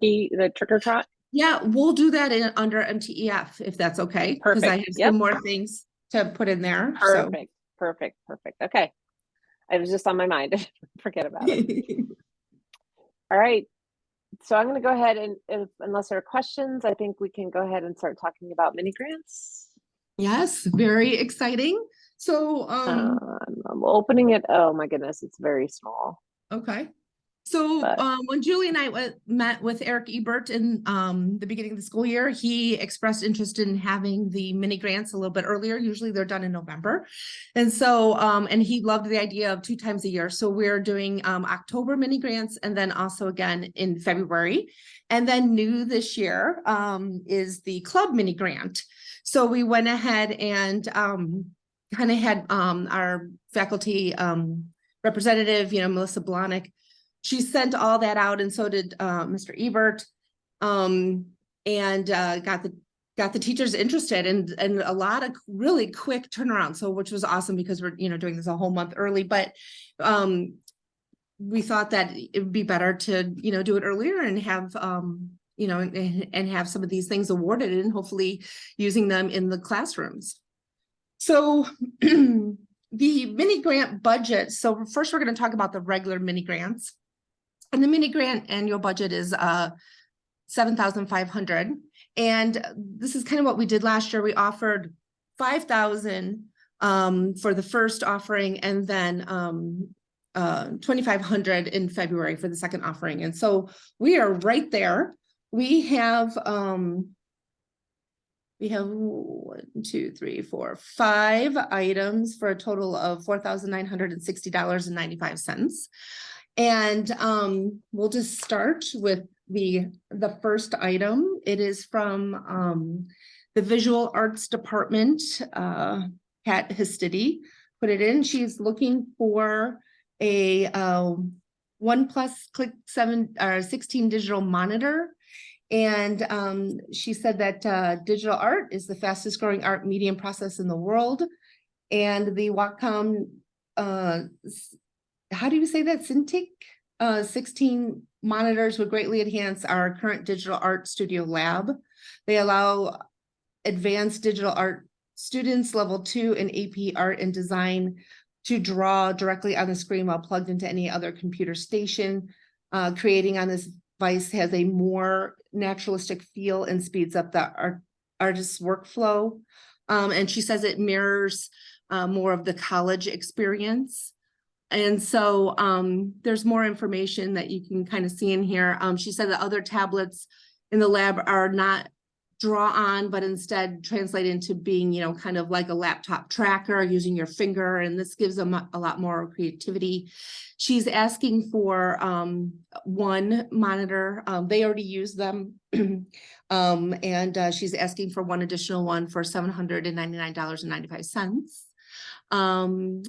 or trot? Yeah, we'll do that under MTEF if that's okay. Because I have Perfect. Yep. some more things to put in there. So. Perfect. Okay. I was just on my mind. Forget about it. All right. So I'm going to go ahead and unless there are questions, I think we can go ahead and start talking about mini grants. Yes, very exciting. So I'm opening it. Oh my goodness, it's very small. okay. So when Julie and I met with Eric Ebert in the beginning of the school year, he expressed interest in having the mini grants a little bit earlier. Usually they're done in November. And so, and he loved the idea of 2 times a year. So we're doing October mini grants, and then also again in February. And then new this year is the club mini grant. So we went ahead and kind of had our faculty representative, Melissa Blahnik. She sent all that out, and so did Mr. Ebert, and got the teachers interested, and a lot of really quick turnaround. So, which was awesome because we're doing this a whole month early. But we thought that it would be better to do it earlier and have and have some of these things awarded and hopefully using them in the classrooms. So. The mini grant budget. So first we're going to talk about the regular mini grants. And the mini grant annual budget is $7,500. And this is kind of what we did last year. We offered $5,000 for the first offering, and then $2,500 in February for the second offering. And so we are right there. We have 5 items for a total of $4,960.95. And we'll just start with the first item. It is from the Visual Arts Department. Kat Histidi put it in. She's looking for a 1+ Click 16 digital monitor. And she said that digital art is the fastest growing art medium process in the world. And the Wacom, how do you say that? Cintiq 16 monitors would greatly enhance our current digital art studio lab. They allow advanced digital art students level 2 in AP art and design to draw directly on the screen while plugged into any other computer station. Creating on this device has a more naturalistic feel and speeds up the artist's workflow. And she says it mirrors more of the college experience. And so there's more information that you can kind of see in here. She said that other tablets in the lab are not draw on, but instead translate into being, kind of like a laptop tracker using your finger. And this gives them a lot more creativity. She's asking for 1 monitor. They already use them. And she's asking for 1 additional one for $799.95.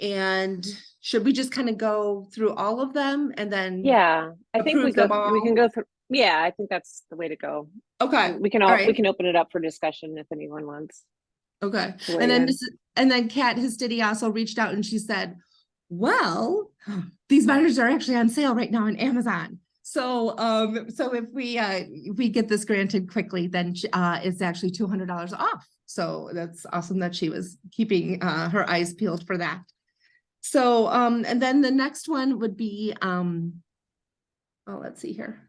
And should we just kind of go through all of them and then? Yeah, I think we can go through. Yeah, I think that's the way to go. Okay. We can we can open it up for discussion if anyone wants. Okay. And then Kat Histidi also reached out and she said, well, these monitors are actually on sale right now on Amazon. So if we get this granted quickly, then it's actually $200 off. So that's awesome that she was keeping her eyes peeled for that. So and then the next one would be let's see here.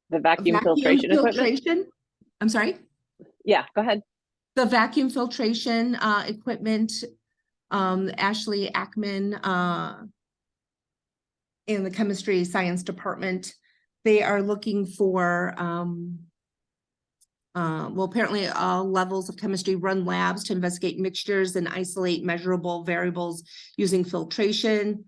The vacuum filtration equipment. I'm sorry. Yeah, go ahead. The vacuum filtration equipment Ashley Ackman, in the chemistry science department, they are looking for, well, apparently all levels of chemistry run labs to investigate mixtures and isolate measurable variables using filtration,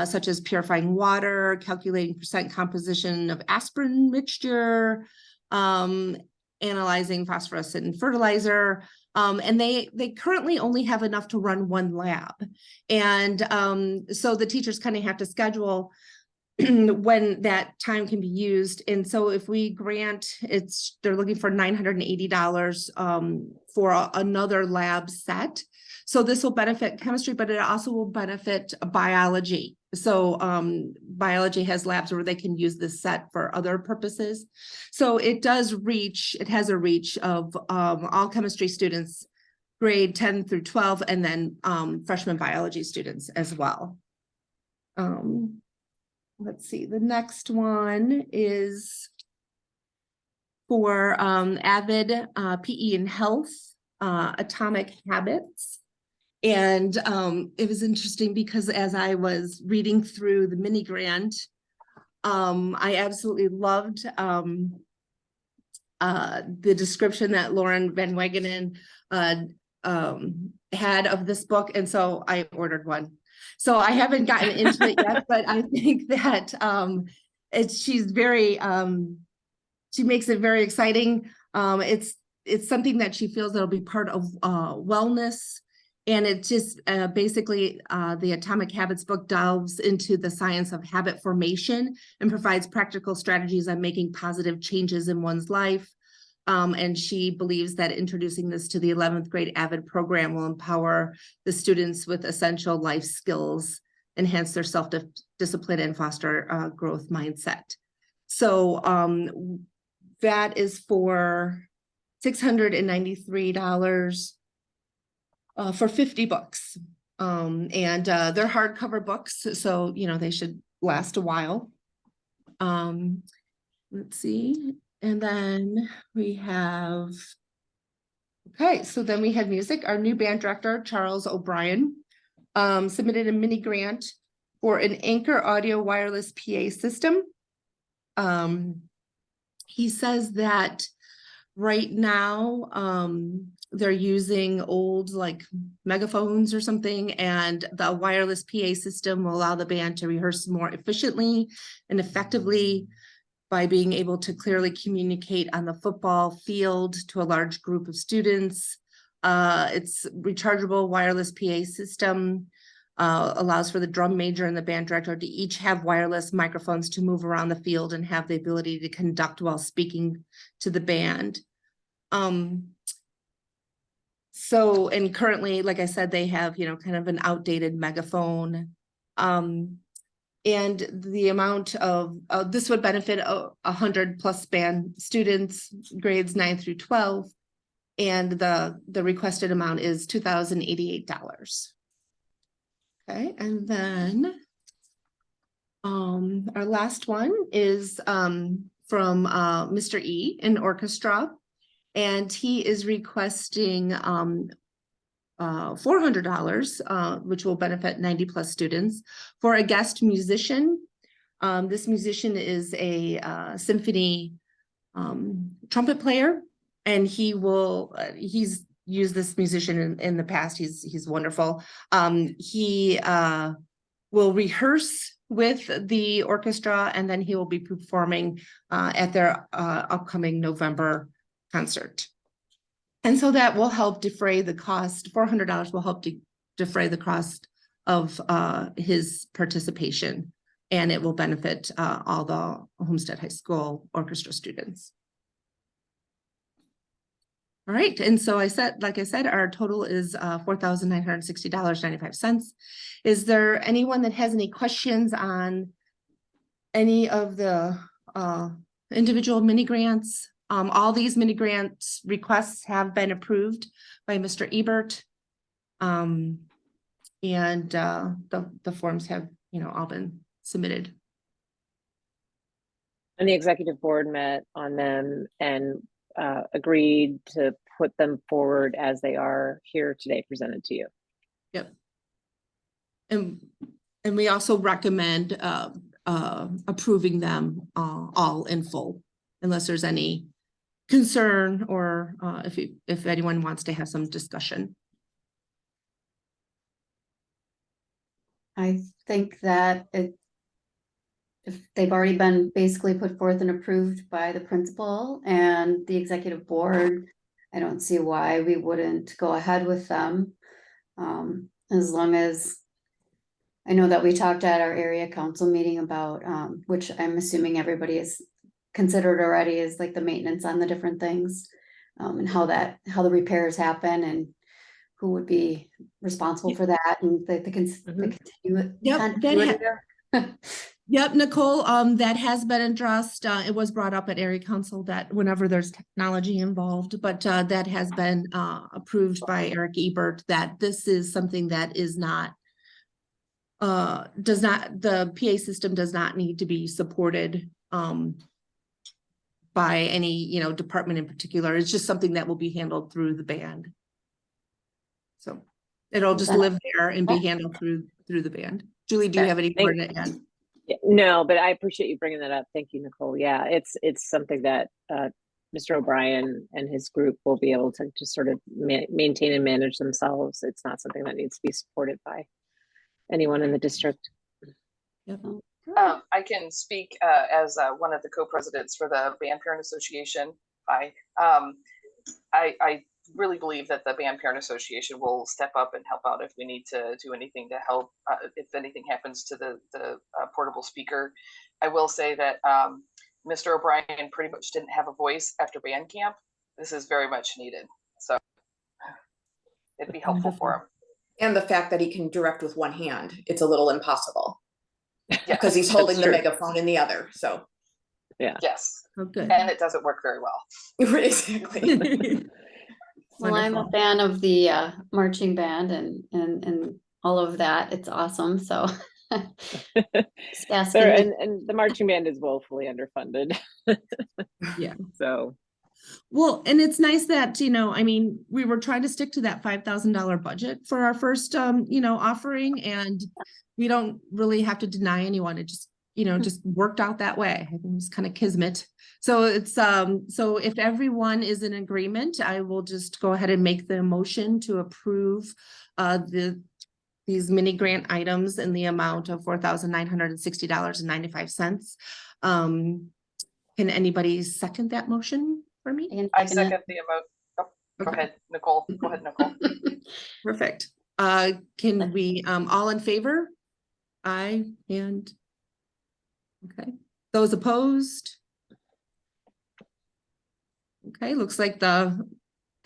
such as purifying water, calculating percent composition of aspirin mixture, analyzing phosphorus in fertilizer. And they currently only have enough to run one lab. And so the teachers kind of have to schedule when that time can be used. And so if we grant, they're looking for $980 for another lab set. So this will benefit chemistry, but it also will benefit biology. So biology has labs where they can use this set for other purposes. So it has a reach of all chemistry students, grade 10 through 12, and then freshman biology students as well. Let's see, the next one is for AVID PE and Health, Atomic Habits. And it was interesting because as I was reading through the mini grant, I absolutely loved the description that Lauren Van Wagenen had of this book. And so I ordered one. So I haven't gotten into it yet, but I think that she's very, she makes it very exciting. It's something that she feels that'll be part of wellness. And it just basically the Atomic Habits book delves into the science of habit formation and provides practical strategies on making positive changes in one's life. And she believes that introducing this to the 11th grade AVID program will empower the students with essential life skills, enhance their self-discipline, and foster a growth mindset. So that is for $693 for 50 books. And they're hardcover books, so they should last a while. Let's see. And then we have, okay, so then we have music. Our new band director, Charles O'Brien, submitted a mini grant for an Anchor Audio wireless PA system. He says that right now, they're using old like megaphones or something, and the wireless PA system will allow the band to rehearse more efficiently and effectively by being able to clearly communicate on the football field to a large group of students. It's rechargeable wireless PA system, allows for the drum major and the band director to each have wireless microphones to move around the field and have the ability to conduct while speaking to the band. So, and currently, like I said, they have, kind of an outdated megaphone. And the amount of, this would benefit 100+ band students, grades 9 through 12. And the requested amount is $2,088. Okay, and then our last one is from Mr. E in orchestra. And he is requesting $400, which will benefit 90+ students, for a guest musician. This musician is a symphony trumpet player, and he's used this musician in the past. He's wonderful. He will rehearse with the orchestra, and then he will be performing at their upcoming November concert. And so that will help defray the cost. $400 will help to defray the cost of his participation, and it will benefit all the Homestead High School orchestra students. All right, and so like I said, our total is $4,960.95. Is there anyone that has any questions on any of the individual mini grants? All these mini grants requests have been approved by Mr. Ebert. And the forms have, all been submitted. And the executive board met on them and agreed to put them forward as they are here today presented to you. Yep. And we also recommend approving them all in full, unless there's any concern or if anyone wants to have some discussion. I think that if they've already been basically put forth and approved by the principal and the executive board, I don't see why we wouldn't go ahead with them. As long as, I know that we talked at our area council meeting about, which I'm assuming everybody is considered already, is like the maintenance on the different things, and how the repairs happen and who would be responsible for that, and the continuity there. Yep, Nicole, that has been addressed. It was brought up at area council that whenever there's technology involved, but that has been approved by Eric Ebert, that this is something that is not, the PA system does not need to be supported by any, department in particular. It's just something that will be handled through the band. So it'll just live there and be handled through the band. Julie, do you have any more to add? No, but I appreciate you bringing that up. Thank you, Nicole. Yeah, it's something that Mr. O'Brien and his group will be able to just sort of maintain and manage themselves. It's not something that needs to be supported by anyone in the district. Yep. I can speak as one of the co-presidents for the Band Parent Association. I really believe that the Band Parent Association will step up and help out if we need to do anything to help, if anything happens to the portable speaker. I will say that Mr. O'Brien pretty much didn't have a voice after band camp. This is very much needed. So it'd be helpful for him. And the fact that he can direct with one hand, it's a little impossible. Yeah, because he's holding the megaphone in the other. So yeah. Yes. Oh, good. And it doesn't work very well. Exactly. Well, I'm a fan of the marching band and all of that. It's awesome. So just asking. And the marching band is woefully underfunded. Yeah. So. Well, and it's nice that, I mean, we were trying to stick to that $5,000 budget for our first, offering, and we don't really have to deny anyone. It just, just worked out that way. I think it was kind of kismet. So it's, so if everyone is in agreement, I will just go ahead and make the motion to approve these mini grant items in the amount of $4,960.95. Can anybody second that motion for me? I second the amount. Oh, okay. Go ahead, Nicole. Go ahead, Nicole. Perfect. Can we, all in favor? Aye, and okay. Those opposed? Okay, looks like the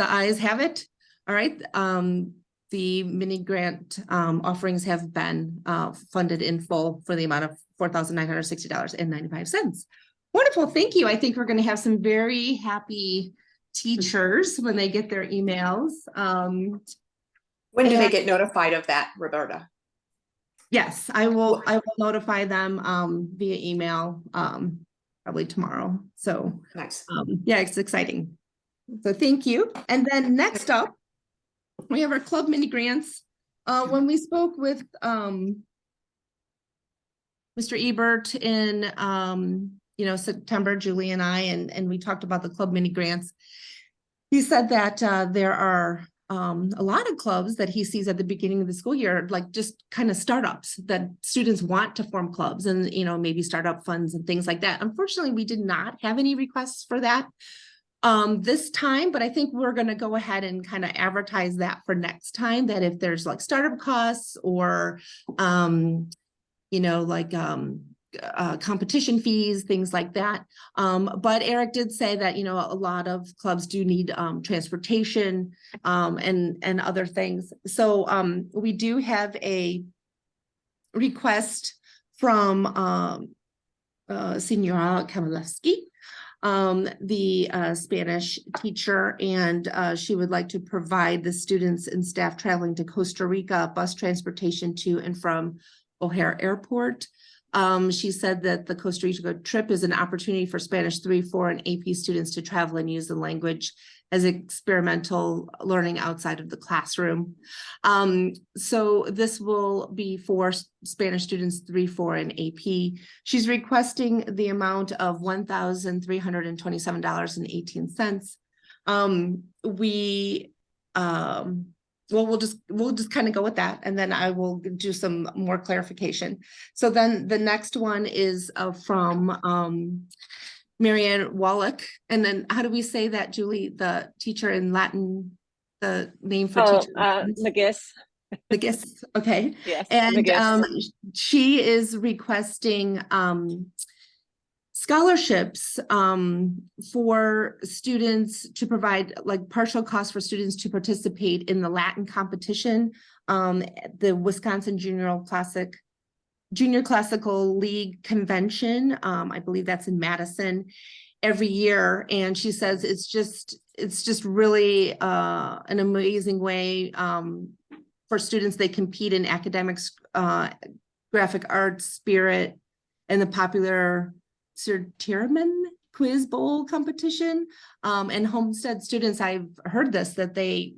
ayes have it. All right. The mini grant offerings have been funded in full for the amount of $4,960.95. Wonderful, thank you. I think we're going to have some very happy teachers when they get their emails. When do they get notified of that, Roberta? Yes, I will notify them via email probably tomorrow. So nice. Yeah, it's exciting. So thank you. And then next up, we have our club mini grants. When we spoke with Mr. Ebert in September, Julie and I, and we talked about the club mini grants. He said that there are a lot of clubs that he sees at the beginning of the school year, like just kind of startups that students want to form clubs and, maybe startup funds and things like that. Unfortunately, we did not have any requests for that this time, but I think we're going to go ahead and kind of advertise that for next time, that if there's like startup costs or, competition fees, things like that. But Eric did say that, a lot of clubs do need transportation and other things. So we do have a request from Senora Kamalewski, the Spanish teacher, and she would like to provide the students and staff traveling to Costa Rica bus transportation to and from O'Hare Airport. She said that the Costa Rica trip is an opportunity for Spanish 3, 4, and AP students to travel and use the language as experimental learning outside of the classroom. So this will be for Spanish students 3, 4, and AP. She's requesting the amount of $1,327.18. Well, we'll just kind of go with that, and then I will do some more clarification. So then the next one is from Marianne Wallach. And then how do we say that, Julie, the teacher in Latin, the name for teacher? McGiss. McGiss, okay. Yes, And McGiss. she is requesting scholarships for students to provide like partial costs for students to participate in the Latin competition, the Wisconsin Junior Classical League Convention. I believe that's in Madison every year. And she says it's just really an amazing way for students. They compete in academics, graphic arts, spirit, and the popular Sir Tierman Quiz Bowl competition. And Homestead students, I've heard this, that they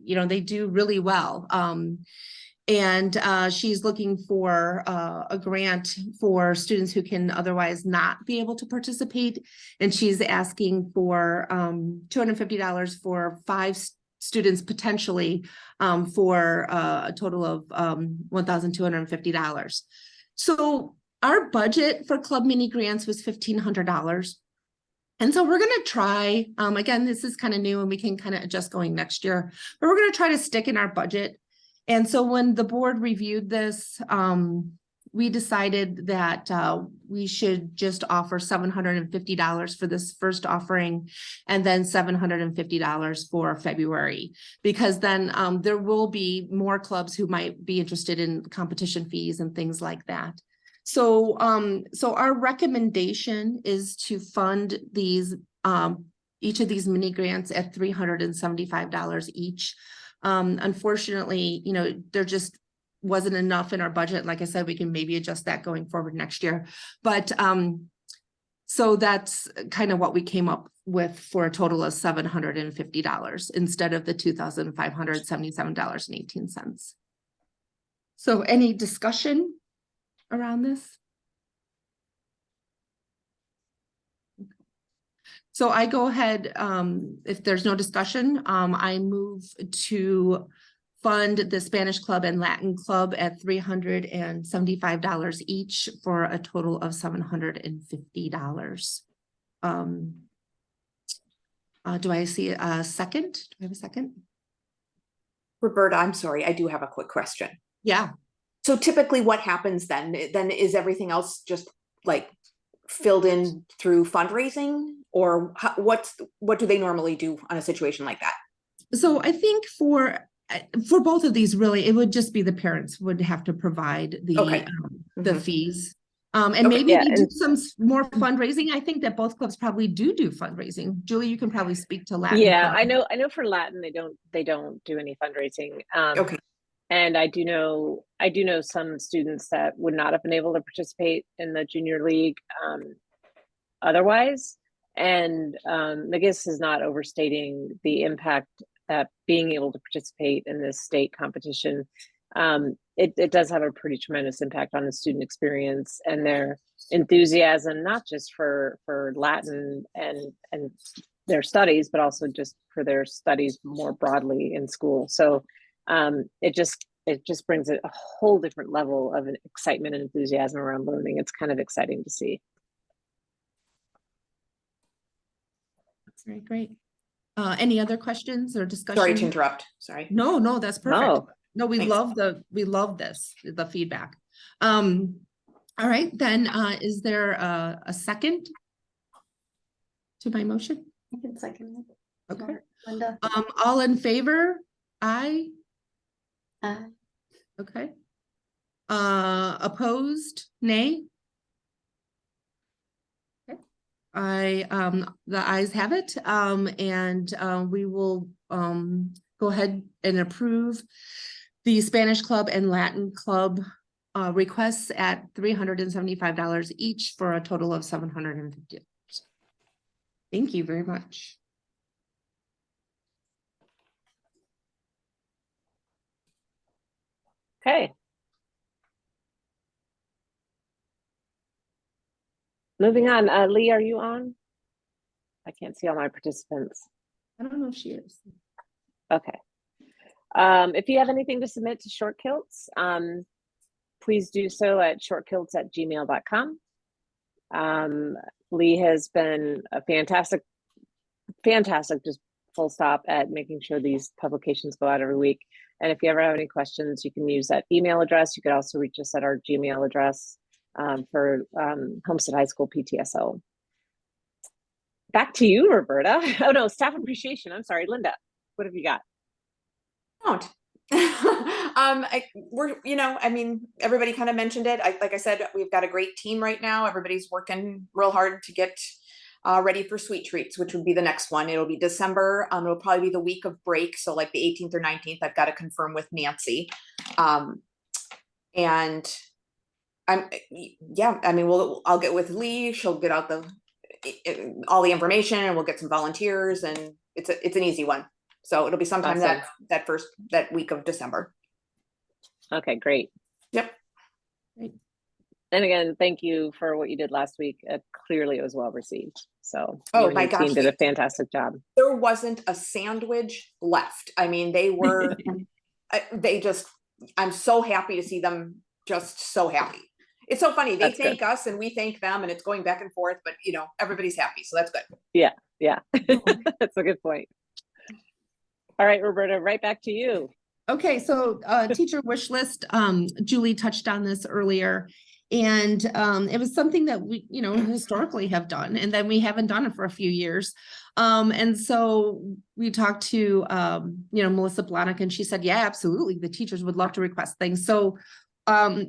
do really well. And she's looking for a grant for students who can otherwise not be able to participate. And she's asking for $250 for 5 students potentially, for a total of $1,250. So our budget for club mini grants was $1,500. And so we're going to try, again, this is kind of new and we can kind of adjust going next year, but we're going to try to stick in our budget. And so when the board reviewed this, we decided that we should just offer $750 for this first offering, and then $750 for February, because then there will be more clubs who might be interested in competition fees and things like that. So, so our recommendation is to fund these, each of these mini grants at $375 each. Unfortunately, there just wasn't enough in our budget. Like I said, we can maybe adjust that going forward next year. But so that's kind of what we came up with for a total of $750 instead of the $2,577.18. So any discussion around this? So I go ahead, if there's no discussion, I move to fund the Spanish Club and Latin Club at $375 each for a total of $750. Do I see a second? Do I have a second? Roberta, I'm sorry, I do have a quick question. Yeah. So typically what happens then? Then is everything else just like filled in through fundraising, or what do they normally do on a situation like that? So I think for both of these, really, it would just be the parents would have to provide the the fees. And maybe they do some more fundraising. I think that both clubs probably do fundraising. Julie, you can probably speak to Latin. Yeah, Club. I know for Latin they don't do any fundraising. Okay. And I do know some students that would not have been able to participate in the junior league otherwise. And McGiss is not overstating the impact that being able to participate in this state competition, it does have a pretty tremendous impact on the student experience and their enthusiasm, not just for Latin and their studies, but also just for their studies more broadly in school. So it just brings a whole different level of excitement and enthusiasm around learning. It's kind of exciting to see. That's very great. Any other questions or discussion? Sorry to interrupt. Sorry. No, that's perfect. No, we Thanks. love the feedback. All right, then is there a second to my motion? I can second it. Okay. Linda. All in favor? Aye. Aye. Okay. Opposed? Nay? Okay. The ayes have it. And we will go ahead and approve the Spanish Club and Latin Club requests at $375 each for a total of $750. Thank you very much. Okay. Moving on, Lee, are you on? I can't see all my participants. I don't know if she is. Okay. If you have anything to submit to Short Kilts, please do so at shortkilts@gmail.com. Lee has been a fantastic, just full stop at making sure these publications go out every week. And if you ever have any questions, you can use that email address. You could also reach us at our Gmail address for Homestead High School PTSO. Back to you, Roberta. Oh no, staff appreciation. I'm sorry, Linda. What have you got? Don't. We're, I mean, everybody kind of mentioned it. Like I said, we've got a great team right now. Everybody's working real hard to get ready for Sweet Treats, which would be the next one. It'll be December. It'll probably be the week of break. So like the 18th or 19th, I've got to confirm with Nancy. And yeah, I mean, I'll get with Lee. She'll get out all the information, and we'll get some volunteers, and it's an easy one. So it'll be sometime Awesome. that week of December. Okay, great. Yep. Great. And again, thank you for what you did last week. Clearly it was well received. So Oh you and my your gosh, team did a fantastic job. There wasn't a sandwich left. I mean, they were, I'm so happy to see them, just so happy. It's so funny. They That's thank good. us and we thank them, and it's going back and forth, but everybody's happy. So that's good. Yeah. That's a good point. All right, Roberta, right back to you. Okay, so teacher wish list, Julie touched on this earlier, and it was something that we, historically have done, and then we haven't done it for a few years. And so we talked to, Melissa Blahnik, and she said, yeah, absolutely. The teachers would love to request things. So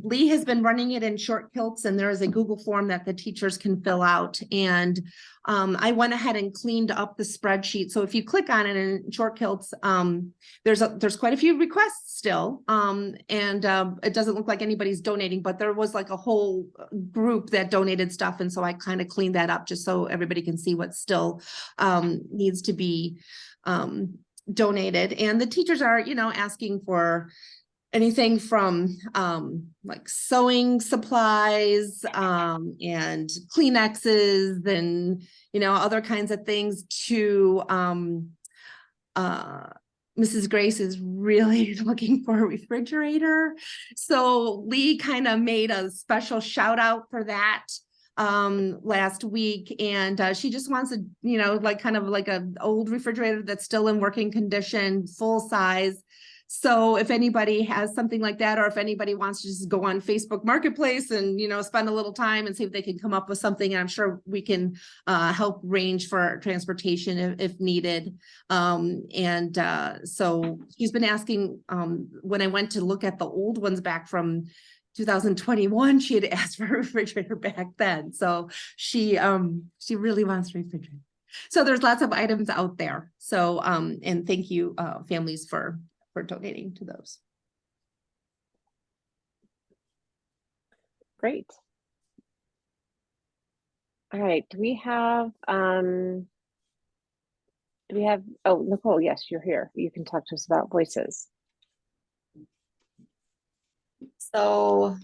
Lee has been running it in Short Kilts, and there is a Google form that the teachers can fill out. And I went ahead and cleaned up the spreadsheet. So if you click on it in Short Kilts, there's quite a few requests still. And it doesn't look like anybody's donating, but there was like a whole group that donated stuff. And so I kind of cleaned that up just so everybody can see what still needs to be donated. And the teachers are, asking for anything from like sewing supplies and Kleenexes and other kinds of things to Mrs. Grace is really looking for a refrigerator. So Lee kind of made a special shout out for that last week, and she just wants a kind of like an old refrigerator that's still in working condition, full size. So if anybody has something like that, or if anybody wants to just go on Facebook Marketplace and, spend a little time and see if they can come up with something, and I'm sure we can help range for transportation if needed. So she's been asking, when I went to look at the old ones back from 2021, she had asked for a refrigerator back then. So she really wants a refrigerator. So there's lots of items out there. So, and thank you, families, for donating to those. Great. All right. Do we have, oh, Nicole, yes, you're here. You can talk to us about voices. So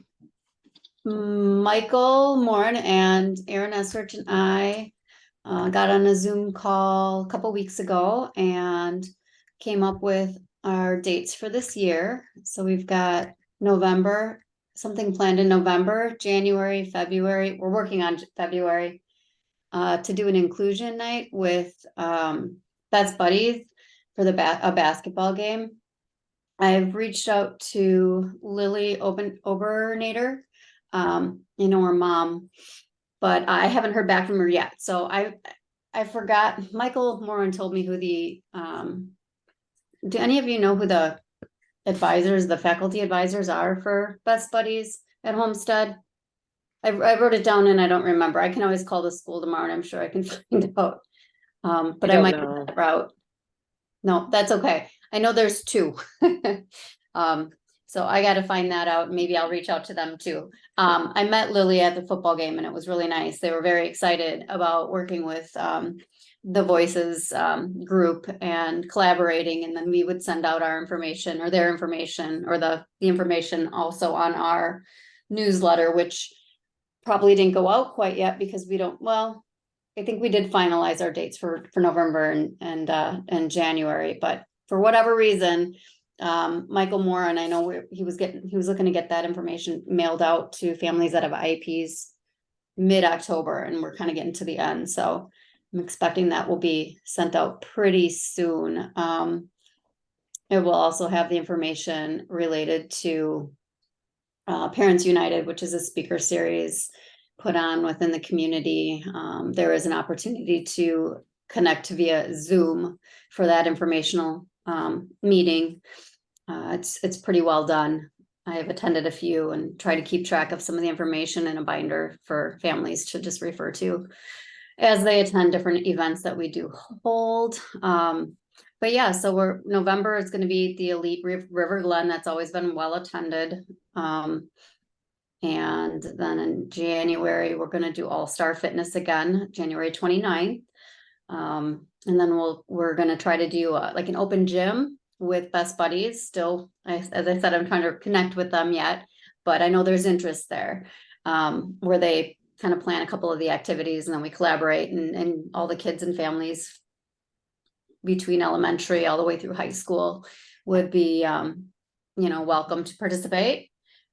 Michael Morin and Aaron Esrich and I got on a Zoom call a couple weeks ago and came up with our dates for this year. So we've got November, something planned in November, January, February. We're working on February to do an inclusion night with Best Buddies for a basketball game. I've reached out to Lily Obernader, her mom, but I haven't heard back from her yet. So I forgot. Michael Morin told me who the do any of you know who the faculty advisors are for Best Buddies at Homestead? I wrote it down and I don't remember. I can always call the school tomorrow and I'm sure I can find out. But I might go that route. No, that's okay. I know there's two. So I got to find that out. Maybe I'll reach out to them too. I met Lily at the football game and it was really nice. They were very excited about working with the Voices group and collaborating. And then we would send out our information or their information or the information also on our newsletter, which probably didn't go out quite yet because we don't, well, I think we did finalize our dates for November and January, but for whatever reason, Michael Moore, and I know he was looking to get that information mailed out to families that have IEPs mid-October, and we're kind of getting to the end. So I'm expecting that will be sent out pretty soon. It will also have the information related to Parents United, which is a speaker series put on within the community. There is an opportunity to connect via Zoom for that informational meeting. It's pretty well done. I have attended a few and try to keep track of some of the information in a binder for families to just refer to as they attend different events that we do hold. But yeah, so November is going to be the Elite River Glen. That's always been well attended. And then in January, we're going to do All-Star Fitness again, January 29th. And then we're going to try to do like an open gym with Best Buddies. Still, as I said, I'm trying to connect with them yet, but I know there's interest there, where they kind of plan a couple of the activities and then we collaborate, and all the kids and families between elementary all the way through high school would be, welcome to participate.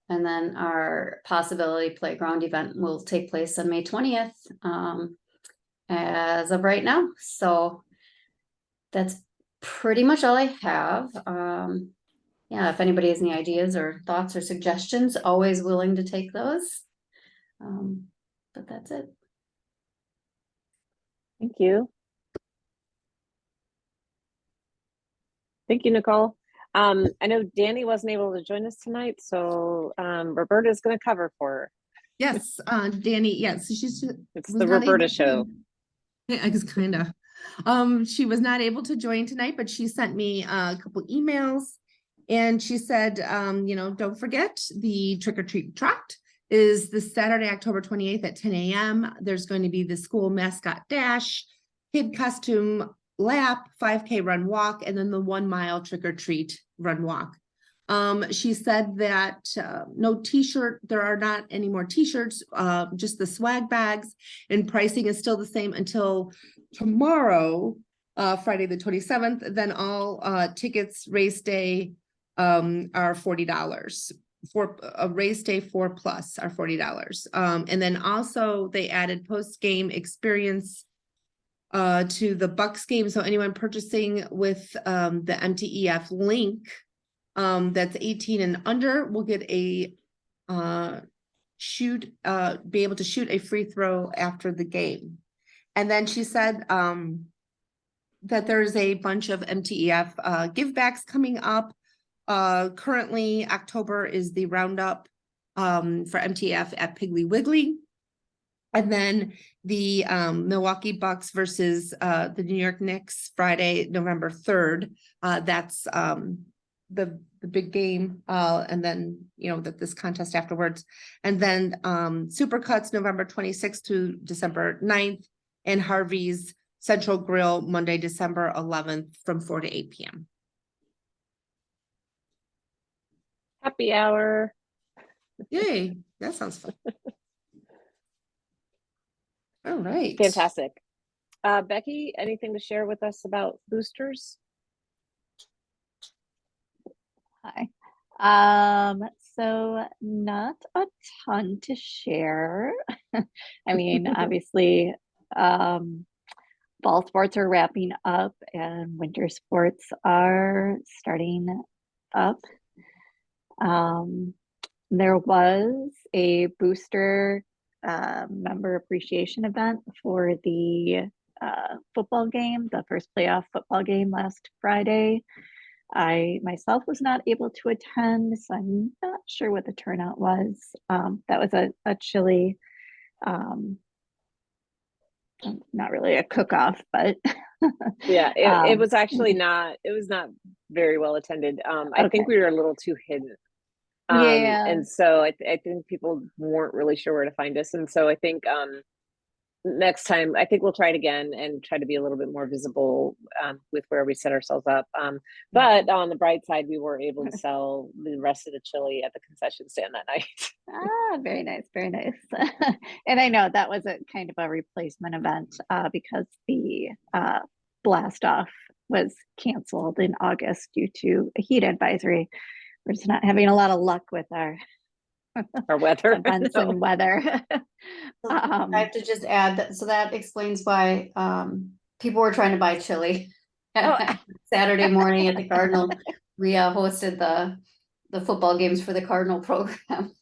And then our Possibility Playground event will take place on May 20th, as of right now. So that's pretty much all I have. Yeah, if anybody has any ideas or thoughts or suggestions, always willing to take those. But that's it. Thank you. Thank you, Nicole. I know Danny wasn't able to join us tonight, so Roberta is going to cover for her. Yes, Danny, yes, it's the Roberta show. Yeah, I guess kind of. She was not able to join tonight, but she sent me a couple emails and she said, don't forget the trick or treat trot is this Saturday, October 28th at 10 a.m. There's going to be the school mascot dash, kid costume lap, 5K run walk, and then the 1 mile trick or treat run walk. She said that no t-shirt, there are not any more t-shirts, just the swag bags, and pricing is still the same until tomorrow, Friday the 27th. Then all tickets race day are $40. For a race day 4+ are $40. And then also they added post-game experience to the Bucks game. So anyone purchasing with the MTEF link that's 18 and under will get a be able to shoot a free throw after the game. And then she said that there's a bunch of MTEF give backs coming up. Currently October is the roundup for MTEF at Piggly Wiggly. And then the Milwaukee Bucks versus the New York Knicks Friday, November 3rd. That's the big game. And then, this contest afterwards. And then Supercuts November 26th to December 9th. And Harvey's Central Grill Monday, December 11th from 4 to 8 p.m. Happy hour. Yay, that sounds fun. All right. Fantastic. Becky, anything to share with us about boosters? Hi. So not a ton to share. I mean, obviously, fall sports are wrapping up and winter sports are starting up. There was a booster member appreciation event for the football game, the first playoff football game last Friday. I myself was not able to attend, so I'm not sure what the turnout was. That was a chilly, not really a cook-off, but yeah, it was actually not, it was not very well attended. I think we were a little too hidden. Yeah. And so I think people weren't really sure where to find us. And so I think next time, I think we'll try it again and try to be a little bit more visible with where we set ourselves up. But on the bright side, we were able to sell the rest of the chili at the concession stand that night. Ah, very nice, very nice. And I know that was a kind of a replacement event because the blast off was canceled in August due to a heat advisory. We're just not having a lot of luck with our weather events and weather. I have to just add that, so that explains why people were trying to buy chili. Saturday morning at the Cardinal, we hosted the football games for the Cardinal program.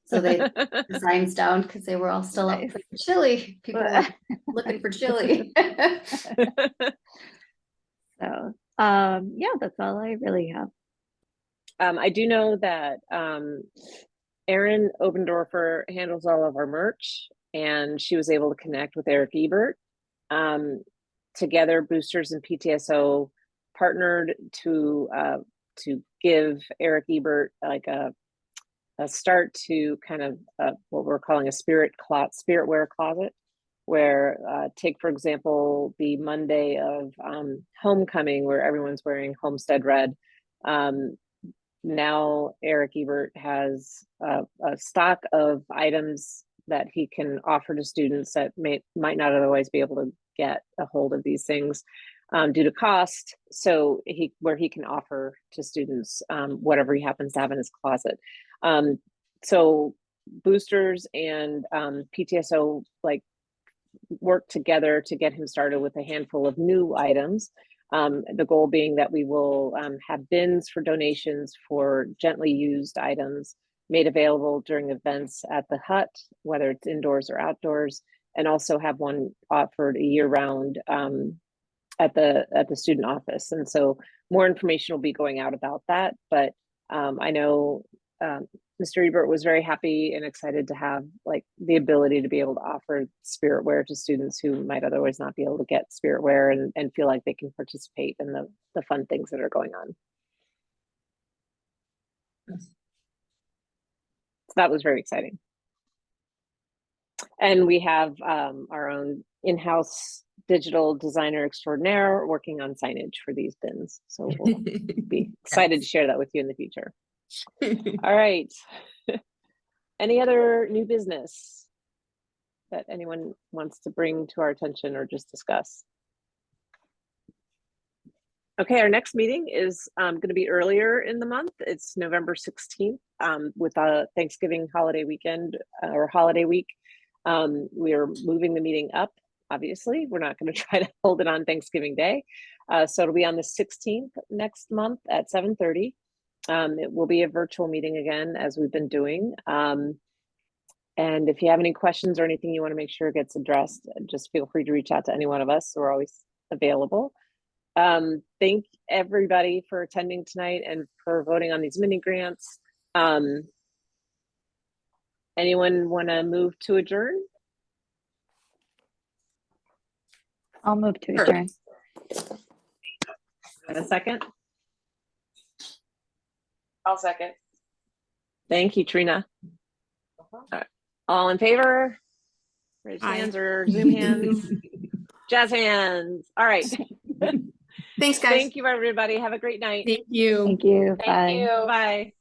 So they took the signs down because they were all still up for chili. People were looking for chili. So yeah, that's all I really have. I do know that Erin Obendorfer handles all of our merch, and she was able to connect with Eric Ebert. Together, Boosters and PTSO partnered to give Eric Ebert like a start to kind of what we're calling a spirit wear closet, where take for example the Monday of homecoming, where everyone's wearing Homestead red. Now Eric Ebert has a stock of items that he can offer to students that might not otherwise be able to get a hold of these things due to cost. So where he can offer to students whatever he happens to have in his closet. So Boosters and PTSO like work together to get him started with a handful of new items. The goal being that we will have bins for donations for gently used items made available during events at the hut, whether it's indoors or outdoors, and also have one offered a year round at the student office. And so more information will be going out about that. But I know Mr. Ebert was very happy and excited to have like the ability to be able to offer spirit wear to students who might otherwise not be able to get spirit wear and feel like they can participate in the fun things that are going on. So that was very exciting. And we have our own in-house digital designer extraordinaire working on signage for these bins. So we'll be excited to share that with you in the future. All right. Any other new business that anyone wants to bring to our attention or just discuss? Okay, our next meeting is going to be earlier in the month. It's November 16th with a Thanksgiving holiday weekend or holiday week. We are moving the meeting up, obviously. We're not going to try to hold it on Thanksgiving Day. So it'll be on the 16th next month at 7:30. It will be a virtual meeting again, as we've been doing. And if you have any questions or anything you want to make sure gets addressed, just feel free to reach out to any one of us. We're always available. Thank everybody for attending tonight and for voting on these mini grants. Anyone want to move to adjourn? I'll move to adjourn. In a second. I'll second. Thank you, Trina. All in favor? Raise hands or Zoom hands. Jazz hands. All right. Thanks, guys. Thank you, everybody. Have a great night. Thank you. Thank you. Bye. Thank you. Bye.